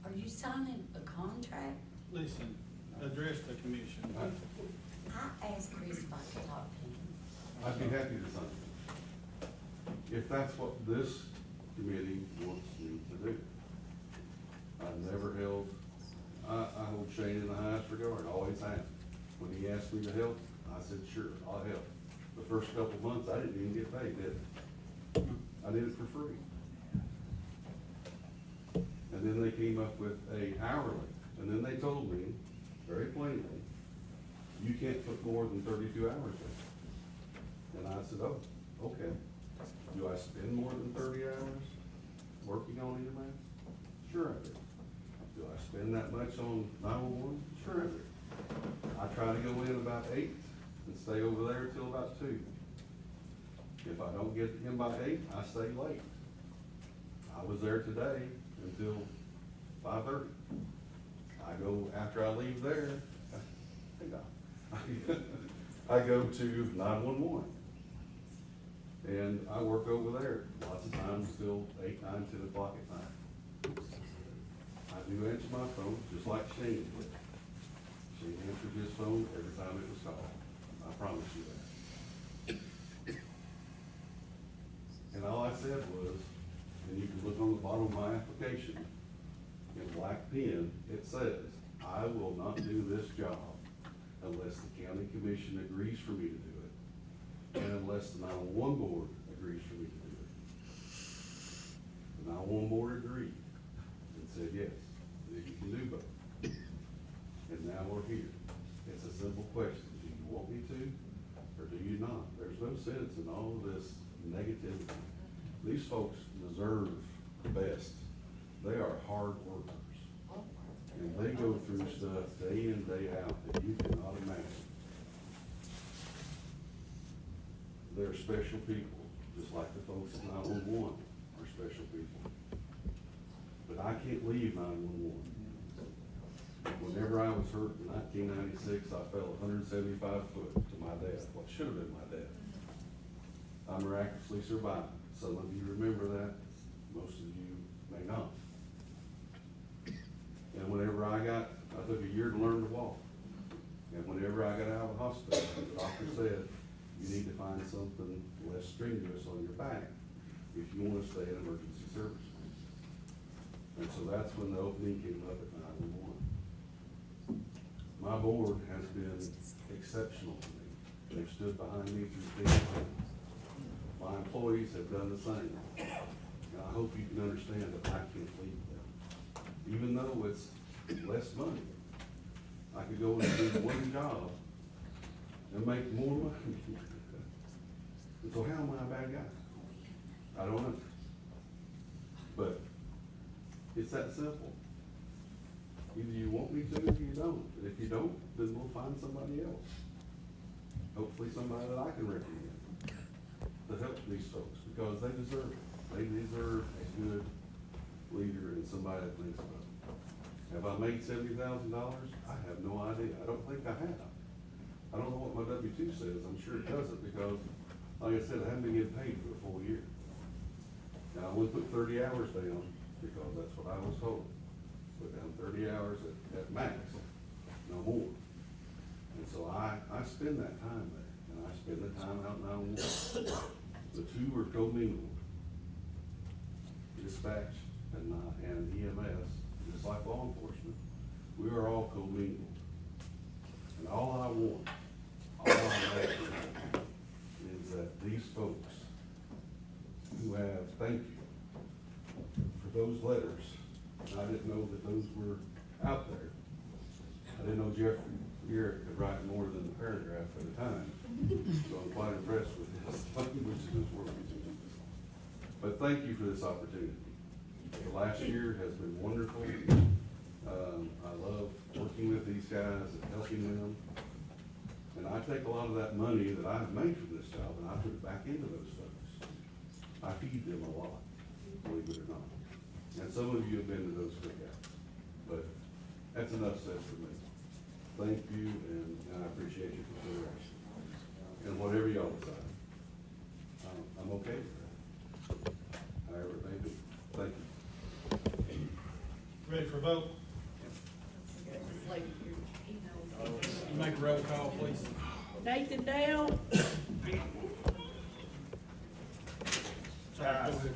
Are you signing a contract? Listen, address the commission. I asked Chris if I could talk to him. I'd be happy to sign it. If that's what this committee wants me to do. I've never held, I hold Shane in the highest regard, always have. When he asked me to help, I said, sure, I'll help. The first couple of months, I didn't even get paid, did I? I did it for free. And then they came up with a hourly, and then they told me, very plainly, you can't put more than 32 hours in. And I said, oh, okay. Do I spend more than 30 hours working on EMS? Sure I do. Do I spend that much on 911? Sure I do. I try to go in about 8 and stay over there till about 2. If I don't get in by 8, I stay late. I was there today until 5:30. I I go, after I leave there, I go to 911. And I work over there, lots of times till 8, 9, 10 o'clock at night. I do answer my phone, just like Shane did. Shane answered his phone every time it was called. I promise you that. And all I said was, and you can look on the bottom of my application, in black pen, it says, I will not do this job unless the county commission agrees for me to do it, and unless the 911 board agrees for me to do it. The 911 board agreed and said, yes, that you can do both. And now we're here. It's a simple question. Do you want me to, or do you not? There's no sense in all of this negativity. These folks deserve the best. They are hard workers. And they go through stuff day in, day out that you cannot imagine. They're special people, just like the folks at 911 are special people. But I can't leave 911. Whenever I was hurt in 1996, I fell 175 foot to my death, what should have been my death. I miraculously survived. Some of you remember that, most of you may not. And whenever I took a year to learn to walk. And whenever I got out of the hospital, the doctor said, you need to find something less strenuous on your back if you want to stay in emergency services. And so that's when the opening came up at 911. My board has been exceptional to me. They've stood behind me through thick and thin. My employees have done the same. And I hope you can understand that I can't leave them. Even though it's less money, I could go and do one job and make more money. And so how am I a bad guy? I don't know. But it's that simple. Either you want me to or you don't. And if you don't, then we'll find somebody else. Hopefully somebody that I can recommend to help these folks, because they deserve it. They deserve a good leader and somebody that thinks about it. Have I made $70,000? I have no idea. I don't think I have. I don't know what my W-2 says. I'm sure it doesn't, because, like I said, I haven't been getting paid for a full year. Now, I only put 30 hours down, because that's what I was told. Put down 30 hours at max, no more. And so I spend that time there, and I spend the time out in 911. The two are commingled. Dispatch and EMS, just like law enforcement, we are all commingled. And all I want, all I'm asking is that these folks who have, thank you for those letters. I didn't know that those were out there. I didn't know Jeffrey Garrett could write more than a paragraph at a time. So I'm quite impressed with his language and his work. But thank you for this opportunity. The last year has been wonderful. I love working with these guys and helping them. And I take a lot of that money that I've made from this job and I put it back into those folks. I feed them a lot, believe it or not. And some of you have been to those cookouts. But that's enough said for me. Thank you, and I appreciate your consideration. And whatever y'all decide, I'm okay with that. However it may be. Thank you. Ready for a vote? You make a roll call, please. Nathan Dale, Sorry, go ahead.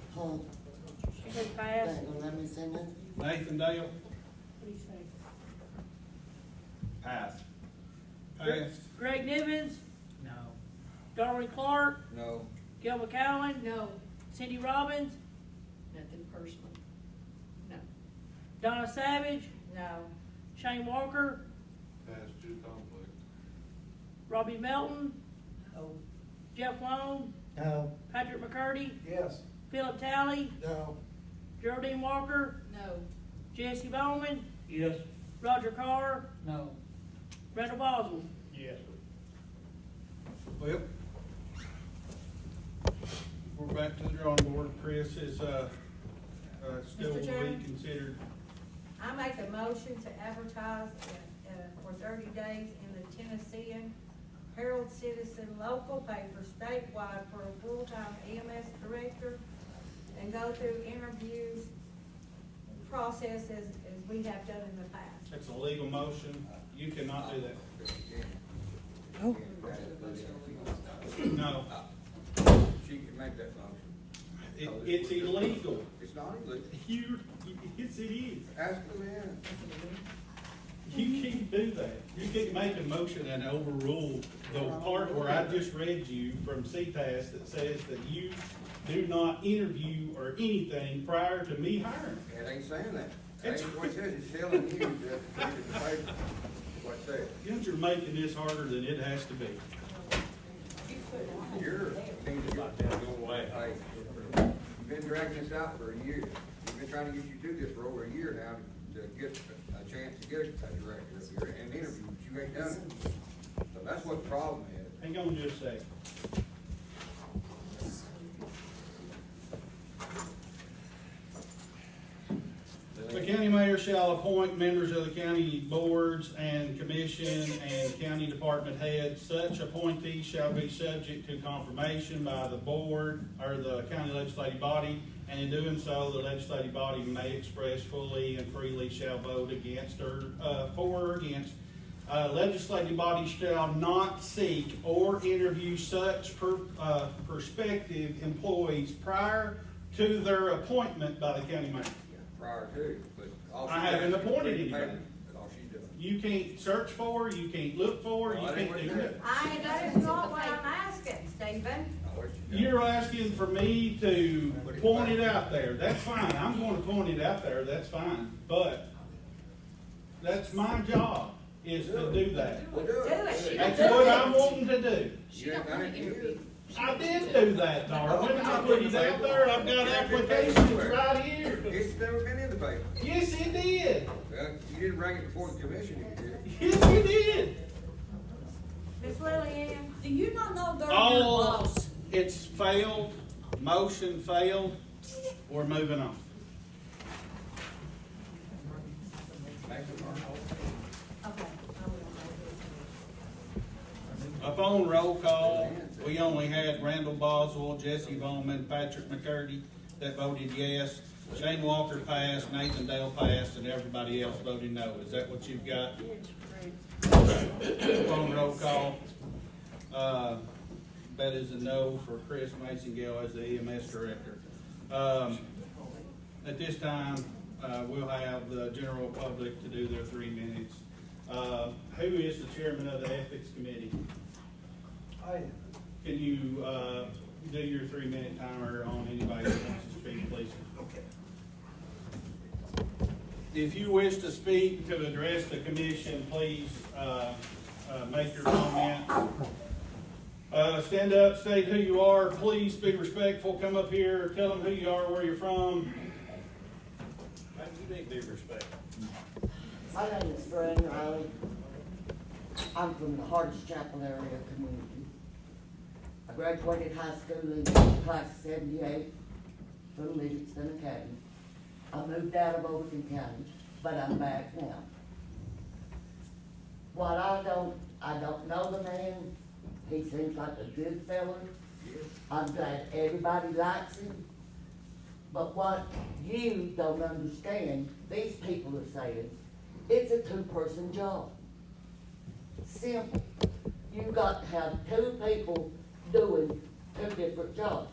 said pass. Let me say nothing. Nathan Dale, What do you say? Pass. passed. Greg Nivens, No. Darwin Clark, No. Gil McCowen, No, Cindy Robbins, nothing personal. No. Donna Savage, No. Shane Walker, Pass due conflict. Robbie Melton, No. Jeff Long, No. Patrick McCurdy, Yes. Philip Talley, No. Geraldine Walker, No. Jesse Bowman, Yes. Roger Carr, No. Randall Boswell. Yes. Well, we're back to the drawing board. Chris is, still Mr. Chairman? reconsidered. I make a motion to advertise, for 30 days in the Tennessean Herald Citizen local paper statewide for a full-time EMS director and go through interviews process as we have done in the past. It's a legal motion. You cannot do that. Oh. No, She can make that motion. it's illegal. It's not illegal. Yes, it is. Ask the man. You can't do that. You can't make a motion and overrule the part where I just read you from CTAS that says that you do not interview or anything prior to me hiring. It ain't saying that. That ain't what it says. It's telling you that it's the paper. That's what it says. You're making this harder than it has to be. You're, things about that go away. You've been dragging this out for a year. We've been trying to get you to do this for over a year now to get a chance to get a director up here and interview, but you ain't done it. So that's what the problem is. Hang on just a second. The county mayor shall appoint members of the county boards and commission and county department heads. Such appointees shall be subject to confirmation by the board or the county legislative body, and in doing so, the legislative body may express fully and freely shall vote against or for or against. Legislative bodies shall not seek or interview such prospective employees prior to their appointment by the county mayor. Prior to, but all I haven't appointed anybody. That's all she's doing. You can't search for, you can't look for, you Well, that can't ain't do what it that. That is not what I'm asking, Stephen. You're asking for me to point it out there. That's fine. I'm going to point it out there. That's fine. But that's my job, is to do that. Well, do it. That's what I'm wanting to do. You ain't done it either. I did do that, Darwin. I put it out there. I've got applications right here. It's never been in the paper. Yes, it did. Well, you didn't bring it before the commission, you did. Yes, it did. Miss Lillian, Do you not know they're your All, boss? it's failed, motion failed, we're moving on. okay. Upon roll call, we only had Randall Boswell, Jesse Bowman, Patrick McCurdy that voted yes. Shane Walker passed, Nathan Dale passed, and everybody else voted no. Is that what you've got? Upon roll call, that is a no for Chris Masongill as the EMS director. At this time, we'll have the general public to do their 3 minutes. Who is the chairman of the ethics committee? I am. Can you do your 3-minute timer on anybody that wants to speak, please? Okay. If you wish to speak to address the commission, please make your comment. Stand up, state who you are, please be respectful, come up here, tell them who you are, where you're from. You need to be respectful. My name is Fran Riley. I'm from the Hardest Chapel area community. I graduated high school in class of 78 from Livingston Academy. I moved out of Overton County, but I'm back now. What I don't know the man. He seems like a good fella. I'm glad everybody likes him. But what you don't understand, these people are saying, it's a 2-person job. Simple. You got to have 2 people doing 2 different jobs.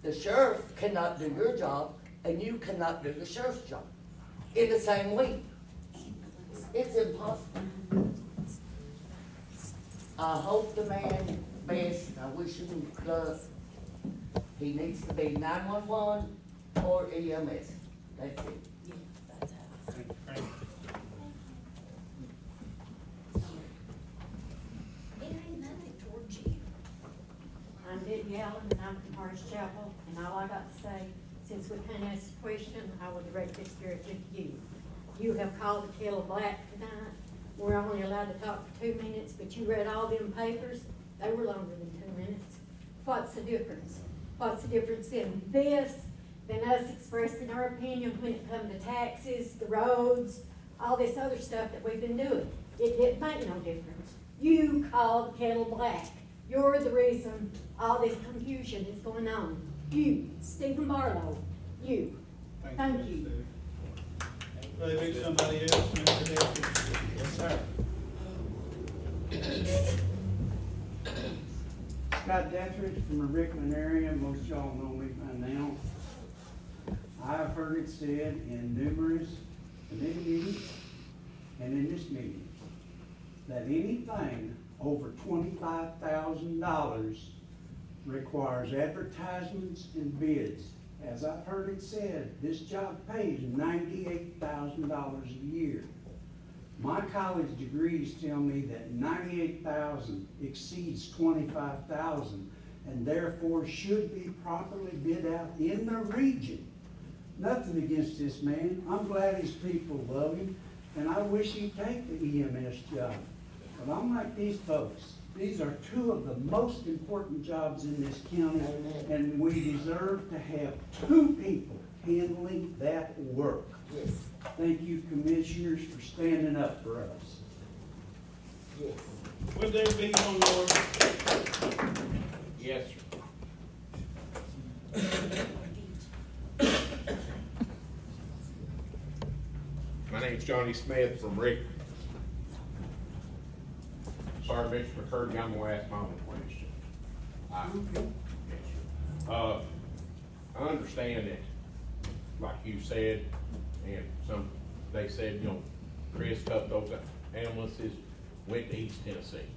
The sheriff cannot do your job, and you cannot do the sheriff's job in the same week. It's impossible. I hope the man best, I wish him luck. He needs to be 911 or EMS. That's it. It ain't nothing towards you. I'm Diddy Allen, and I'm from Hardest Chapel, and all I got to say, since we can't ask a question, I will direct this directly to you. You have called the kettle black tonight. We're only allowed to talk for 2 minutes, but you read all them papers, they were longer than 2 minutes. What's the difference? What's the difference in this than us expressing our opinion when it comes to taxes, the roads, all this other stuff that we've been doing. It didn't make no difference. You called the kettle black. You're the reason all this confusion is going on. You, Stephen Barlow, you. Thank you. Will there be somebody else, Mr. Deputy? Yes, sir. Scott Dethridge from the Rickman area, most of y'all know me by now. I've heard it said in numerous committee meetings and in this meeting that anything over $25,000 requires advertisements and bids. As I've heard it said, this job pays $98,000 a year. My college degrees tell me that 98,000 exceeds 25,000 and therefore should be properly bid out in the region. Nothing against this man. I'm glad his people love him, and I wish he'd take the EMS job. But I'm like these folks. These are two of the most important jobs in this county, and we deserve to have two people handling that work. Yes. Thank you, commissioners, for standing up for us. Yes. Would there be one more? Yes, sir. My name's Johnny Smith from Rick. Sorry, Mr. McCurdy, I'm gonna ask my own question. I understand that, like you said, and they said, you know, Chris took those ambulances, went to East Tennessee.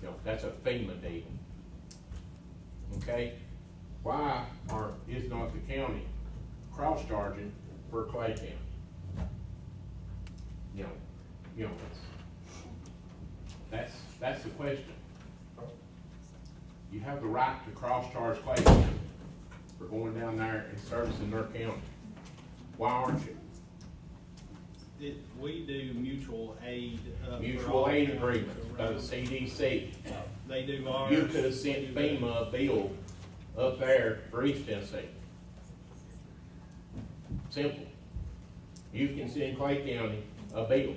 You know, that's a FEMA deal. Okay? Why is not the county cross-charging for Clay County? That's the question. You have the right to cross-charge Clay County for going down there and servicing their county. Why aren't you? We do mutual aid. Mutual aid agreement, the CDC. They do ours. You could have sent FEMA a bill up there for East Tennessee. Simple. You can send Clay County a bill.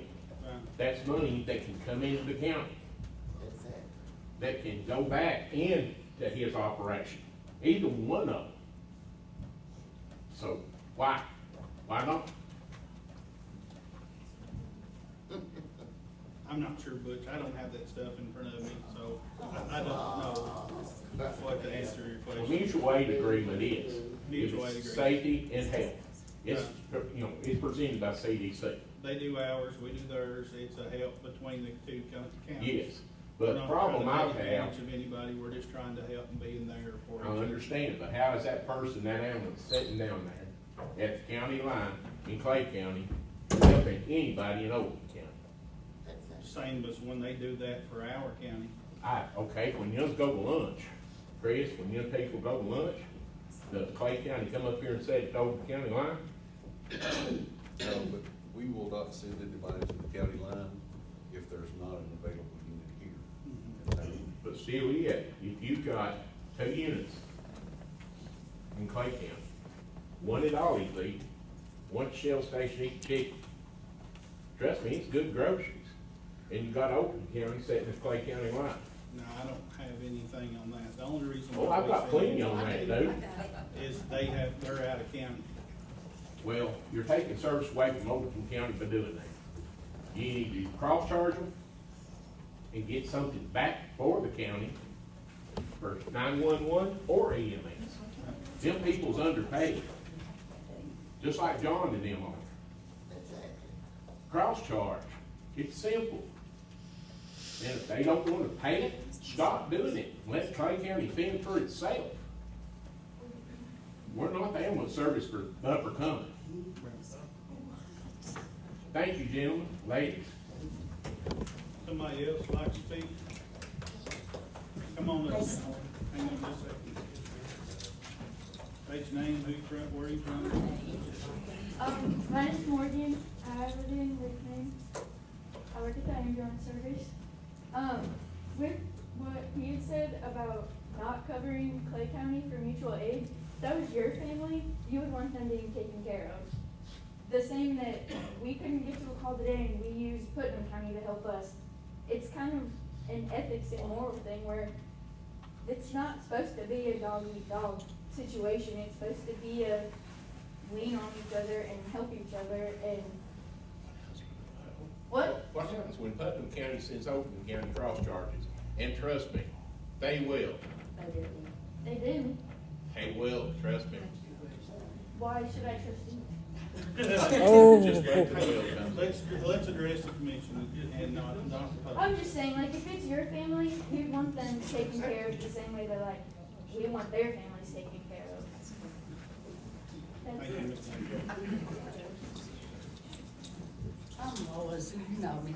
That's money that can come into the county. That can go back into his operation. Either one of them. So why? Why not? I'm not sure, Butch. I don't have that stuff in front of me, so I don't know what to answer your question. Well, mutual aid agreement is. Mutual aid It's agreement. safety and health. It's, you know, it's presented by CDC. They do ours, we do theirs. It's a help between the two counties. Yes, but the problem We're I not trying to take have, advantage of anybody. We're just trying to help and be in there for I each other. understand, but how is that person, that ambulance sitting down there at the county line in Clay County, helping anybody in Oakland County? Same as when they do that for our county. Okay, when you go to lunch, Chris, when you people go to lunch, does Clay County come up here and sit at the Oakland County line? No, but we will not send anybody to the county line if there's not an available unit here. But still, yeah, if you've got 2 units in Clay County, one at Ollie's, one at Shell Station eating chicken, trust me, it's good groceries. And you got Oakland County sitting at Clay County line. No, I don't have anything on that. The only reason. Oh, I've got plenty on that, dude. Is they're out of county. Well, you're taking service away from Oakland County by doing that. You need to cross-charge them and get something back for the county for 911 or EMS. Them people's underpaid, just like John and them are. Cross-charge, it's simple. And if they don't want to pay it, stop doing it. Let Clay County fend for itself. We're not the ambulance service for Upper Cumming. Thank you, gentlemen, ladies. Somebody else like to speak? Come on up. Hang on just a second. State your name, who you from, where you from? My name's Morgan. I live in Richmond. I work at the ambulance service. With what he had said about not covering Clay County for mutual aid, that was your family, you would want them to be taken care of. The same that we couldn't get to a call today and we used Putnam County to help us. It's kind of an ethics and moral thing where it's not supposed to be a dog-eat-dog situation. It's supposed to be a lean on each other and help each other and what? What happens when Putnam County sends Oakland County cross charges? And trust me, they will. They do. They will, trust me. Why should I trust you? Oh. Just wait till the bill comes. Let's address the commission and not the public. I'm just saying, like, if it's your family, you'd want them taken care of the same way that, like, we want their families taken care of. That's Thank you, Ms. I'm Lois, you know me.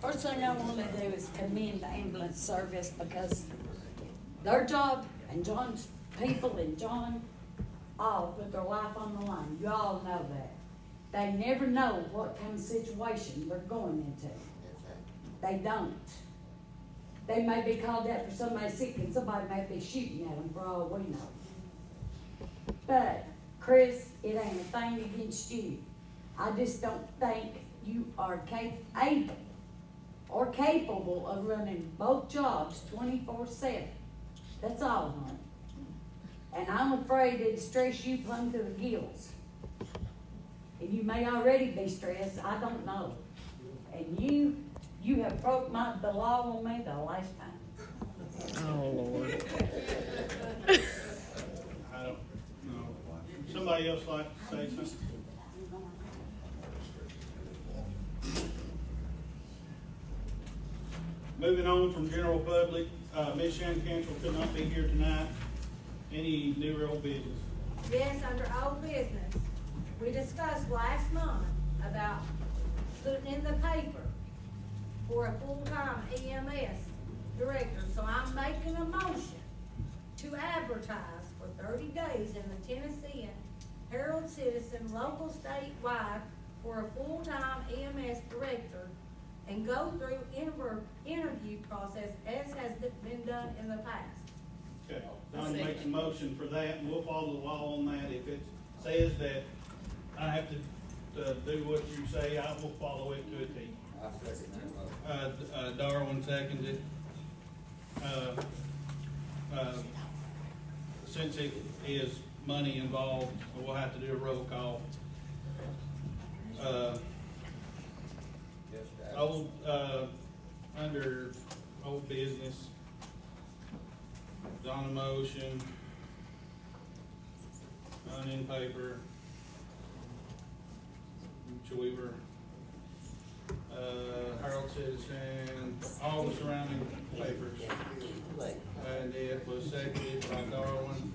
First thing I wanna do is commend the ambulance service because their job and John's people and John all put their life on the line. You all know that. They never know what kind of situation they're going into. They don't. They may be called out for somebody sick and somebody may be shooting at them for all we know. But, Chris, it ain't a thing against you. I just don't think you are able or capable of running both jobs 24/7. That's all, honey. And I'm afraid it'd stress you plumb to the gills. And you may already be stressed, I don't know. And you have broke the law on me the last time. Oh, Lord. I don't know. Somebody else like to say something? Moving on from general public, Ms. Shannon Cantrell could not be here tonight. Any new or old business? Yes, under old business, we discussed last month about putting in the paper for a full-time EMS director. So I'm making a motion to advertise for 30 days in the Tennessean Herald Citizen, local, statewide, for a full-time EMS director and go through interview process as has been done in the past. Okay, Don makes a motion for that, and we'll follow the law on that. If it says that I have to do what you say, I will follow it to a T. I second that motion. Darwin seconded. Since it is money involved, we'll have to do a roll call. Under old business, Donna motion, on in paper, Weaver, Herald Citizen, all the surrounding papers. And it was seconded by Darwin.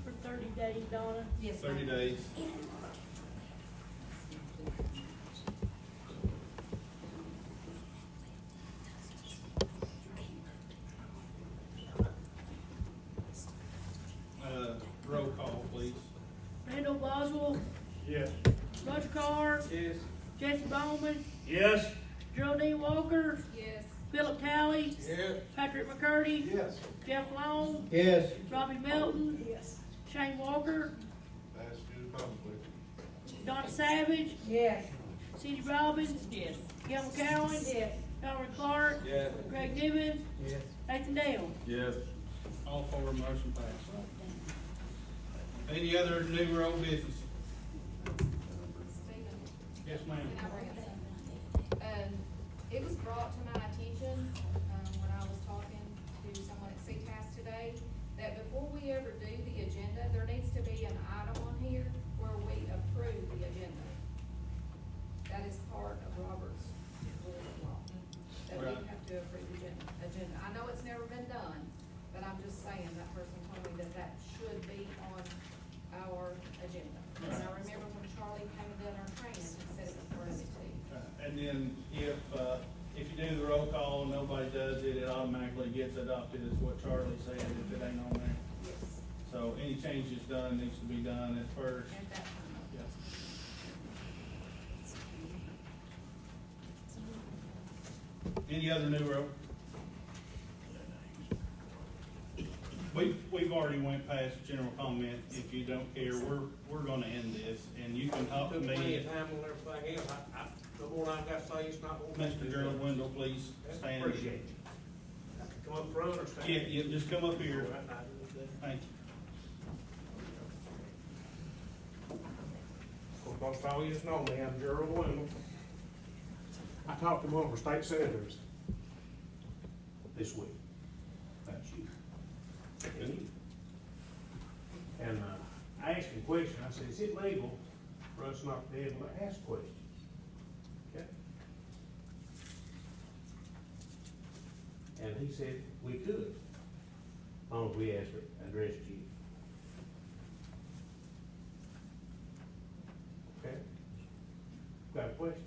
For 30 days, Donna. Yes, 30 days. Roll call, please. Randall Boswell, Yes. Roger Carr, Yes. Jesse Bowman, Yes. Geraldine Walker, Yes. Philip Talley, Yes. Patrick McCurdy, Yes. Jeff Long, Yes. Robbie Melton, Shane Walker, Pass due to conflict. Donna Savage, Yes. Cindy Robbins, Yes. Gil McCowen, Yes. Howard Clark, Yes. Greg Nivens, Yes. Nathan Dale. Yes. All four, motion passed. Any other new or old business? Stephen, Yes, ma'am. can I bring up something? It was brought to my attention, when I was talking to someone at CTAS today, that before we ever do the agenda, there needs to be an item on here where we approve the agenda. That is part of Robert's rule of law, that we Right. have to approve the agenda. I know it's never been done, but I'm just saying, that person told me that that should be on our agenda. And I remember when Charlie came and did our training, he said it was part of it too. And then if you do the roll call and nobody does it, it automatically gets adopted, is what Charlie said, if it ain't on there. Yes. changes done, needs to be done at first. At that time. Yes. Any other new road? We've already went past general comment. If you don't care, we're gonna end this, and you can talk to Took plenty me. of time on everything else, the more I've got to say, it's not gonna. Mr. Gerald Wendell, please stand. Appreciate you. Come up front or stand? Yeah, just come up here. Thank you. Of course, most all you just know me, I'm Gerald Wendell. I talked to one of our state senators this week. That's you. And you. And, I asked him a question. I said, is it legal for us not to be able to ask questions? Okay? And he said, we could, as long as we addressed you. Okay? Got a question?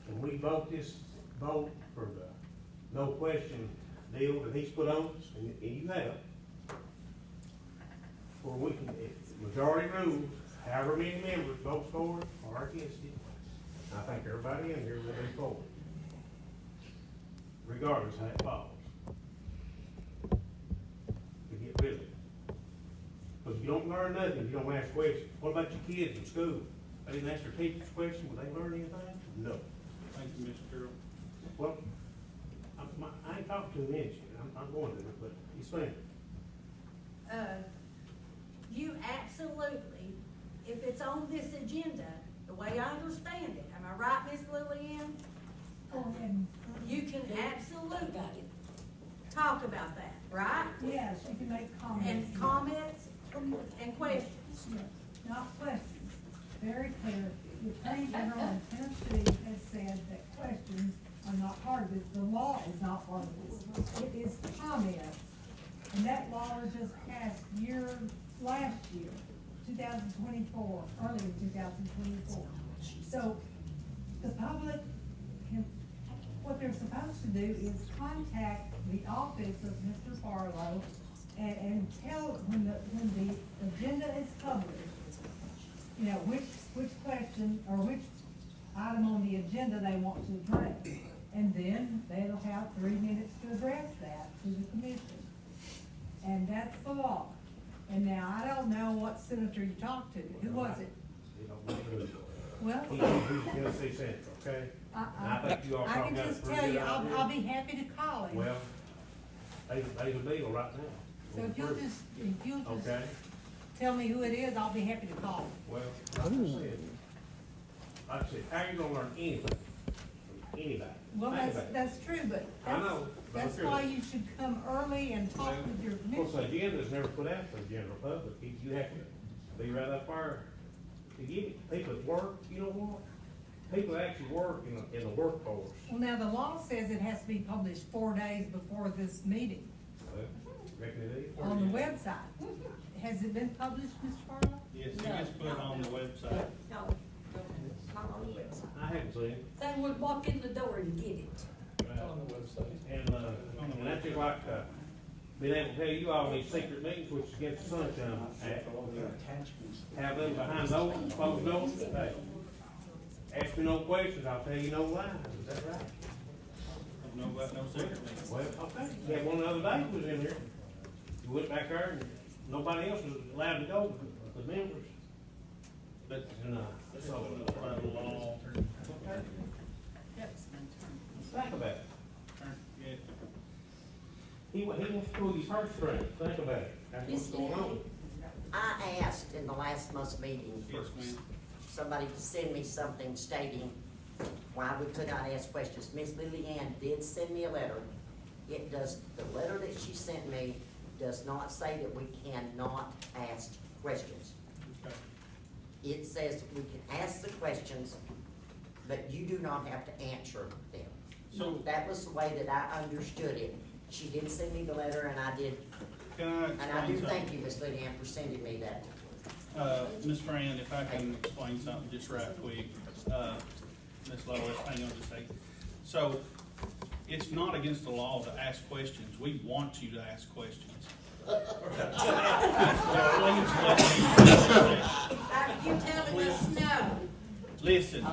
And we vote for the no question deal that he's put on us, and you have, where we can, majority rules, however many members vote for it or against it, I think everybody in here will be for it, regardless how it falls. To get rid of it. Because you don't learn nothing if you don't ask questions. What about your kids in school? They didn't ask their teachers questions, would they learn anything? No. Thank you, Mr. Gerald. Well, I ain't talked to him yet, I'm going to, but he's saying. You absolutely, if it's on this agenda, the way I understand it, am I right, Miss Lillian? You can absolutely talk about that, right? Yes, you can make comments. And comments and questions. Yes, not questions. Very clear. The Attorney General in Tennessee has said that questions are not part of this. The law is not part of this. It is comments. And that law was just passed last year, 2024, early in 2024. So the public can, what they're supposed to do is contact the office of Mr. Barlow and tell when the agenda is published, you know, which question or which item on the agenda they want to address. And then they'll have 3 minutes to address that to the commission. And that's the law. And now, I don't know what senator you talked to. Who was it? Well, He's Tennessee Senator, okay? And I think you all I can probably got a just pretty tell you, good I'll idea. be happy to call him. Well, there's a deal right now. So if you'll just Okay, tell me who it is, I'll be happy to call him. well, like I said, how are you gonna learn anything from anybody? Well, Think about it. that's true, but I know, but that's I'm why sure. you should come early and talk with your Of course, the commission. agenda's never put out to the general public, you have to be right up there to get it. People at work, you know what? People that actually work in the workforce. Well, now, the law says it has to be published 4 days before this meeting Well, reckon it is. on the website. Has it been published, Mr. Barlow? Yes, it gets put on the website. No, not on the website. I haven't seen it. They would walk in the door and get it. On the website. And that's just like, being able to tell you all these secret meetings, which is against the Sunshine Act. Have them behind those, closed doors. Hey, ask me no questions, I'll tell you no lies, is that right? No, about no secret meetings. Well, okay, we had one the other day who was in here, you went back there and nobody else was allowed to go, the members. But, So, by the law. okay. Think about it. Yeah. He wants to pull your purse strings, think about it, that's what's going on. I asked in the last month's meeting for somebody to send me something stating why we could not ask questions. Miss Lillian did send me a letter. It does, the letter that she sent me does not say that we cannot ask questions. Okay. It says we can ask the questions, but you do not have to answer them. So- That was the way that I understood it. She did send me the letter and I did, Can I and I do explain thank something? you, Miss Lillian, for sending me that. Ms. Fran, if I can explain something just right quick. Ms. Lois, hang on just a second. So, it's not against the law to ask questions. We want you to ask questions. You telling us no? Listen,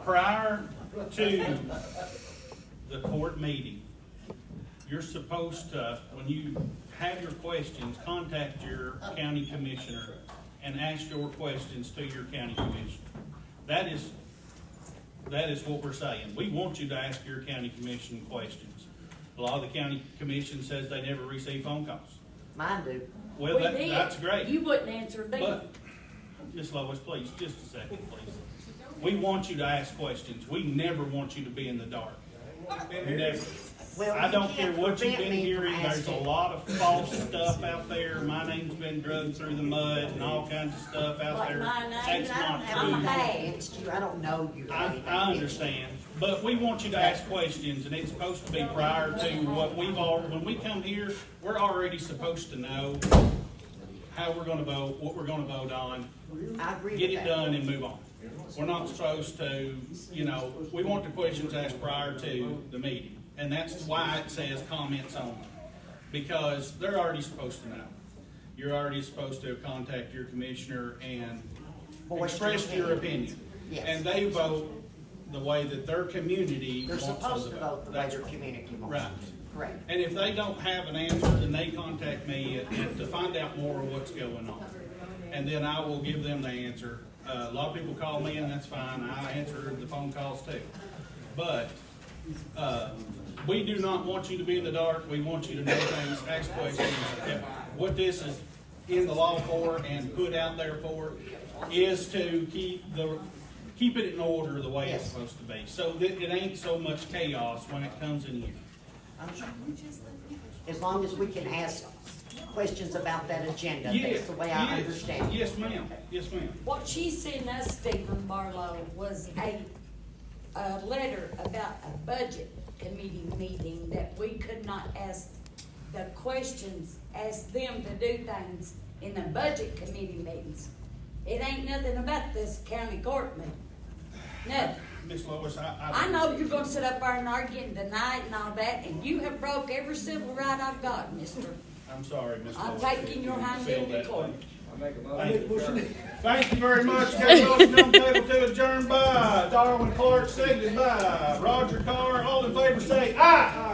prior to the court meeting, you're supposed to, when you have your questions, contact your county commissioner and ask your questions to your county commissioner. That is what we're saying. We want you to ask your county commission questions. A lot of the county commission says they never receive phone calls. Mine do. Well, We did. that's great. You wouldn't answer them. But, Ms. Lois, please, just a second, please. We want you to ask questions. We never want you to be in the dark. Never. Well, I you don't care can't what you've prevent been me hearing, from there's a asking. lot of false stuff out there. My name's been drugged through the mud and all kinds of stuff out Like there. my name, That's I don't not have true. anything against you, I don't know you or anything. I understand, but we want you to ask questions, and it's supposed to be prior to what when we come here, we're already supposed to know how we're gonna vote, what we're gonna vote on, I agree with get it that. done and move on. We're not supposed to, we want the questions asked prior to the meeting, and that's why it says comments only, because they're already supposed to know. You're already supposed to contact your commissioner and Voice express your your opinion. opinion. Yes. And they vote the way that their community They're wants them supposed to vote the way That's their right. community wants. Right. Correct. And if they don't have an answer, then they contact me to find out more of what's going on. And then I will give them the answer. A lot of people call me, and that's fine. I answer the phone calls too. But we do not want you to be in the dark. We want you to know things, ask questions. What this is in the law for and put out there for is to keep it in order the way it's supposed to be. So that it ain't so much chaos when it comes in here. As long as we can ask questions about that agenda, Yes, that's the way I yes, understand it. Yes, ma'am. Yes, ma'am. What she sent us, Stephen Barlow, was a letter about a budget committee meeting that we could not ask the questions, ask them to do things in the budget committee meetings. It ain't nothing about this county court meeting. Nothing. Miss Lois, I know you're gonna sit up there and argue tonight and all that, and you have broke every civil right I've got, mister. I'm sorry, Miss I'm Lois. taking your hand Feel in the that court. way. I make a Thank motion. you. Thank you very much. Got a motion on the table to adjourn by Darwin Clark, seconded by Roger Carr. All in favor say aye.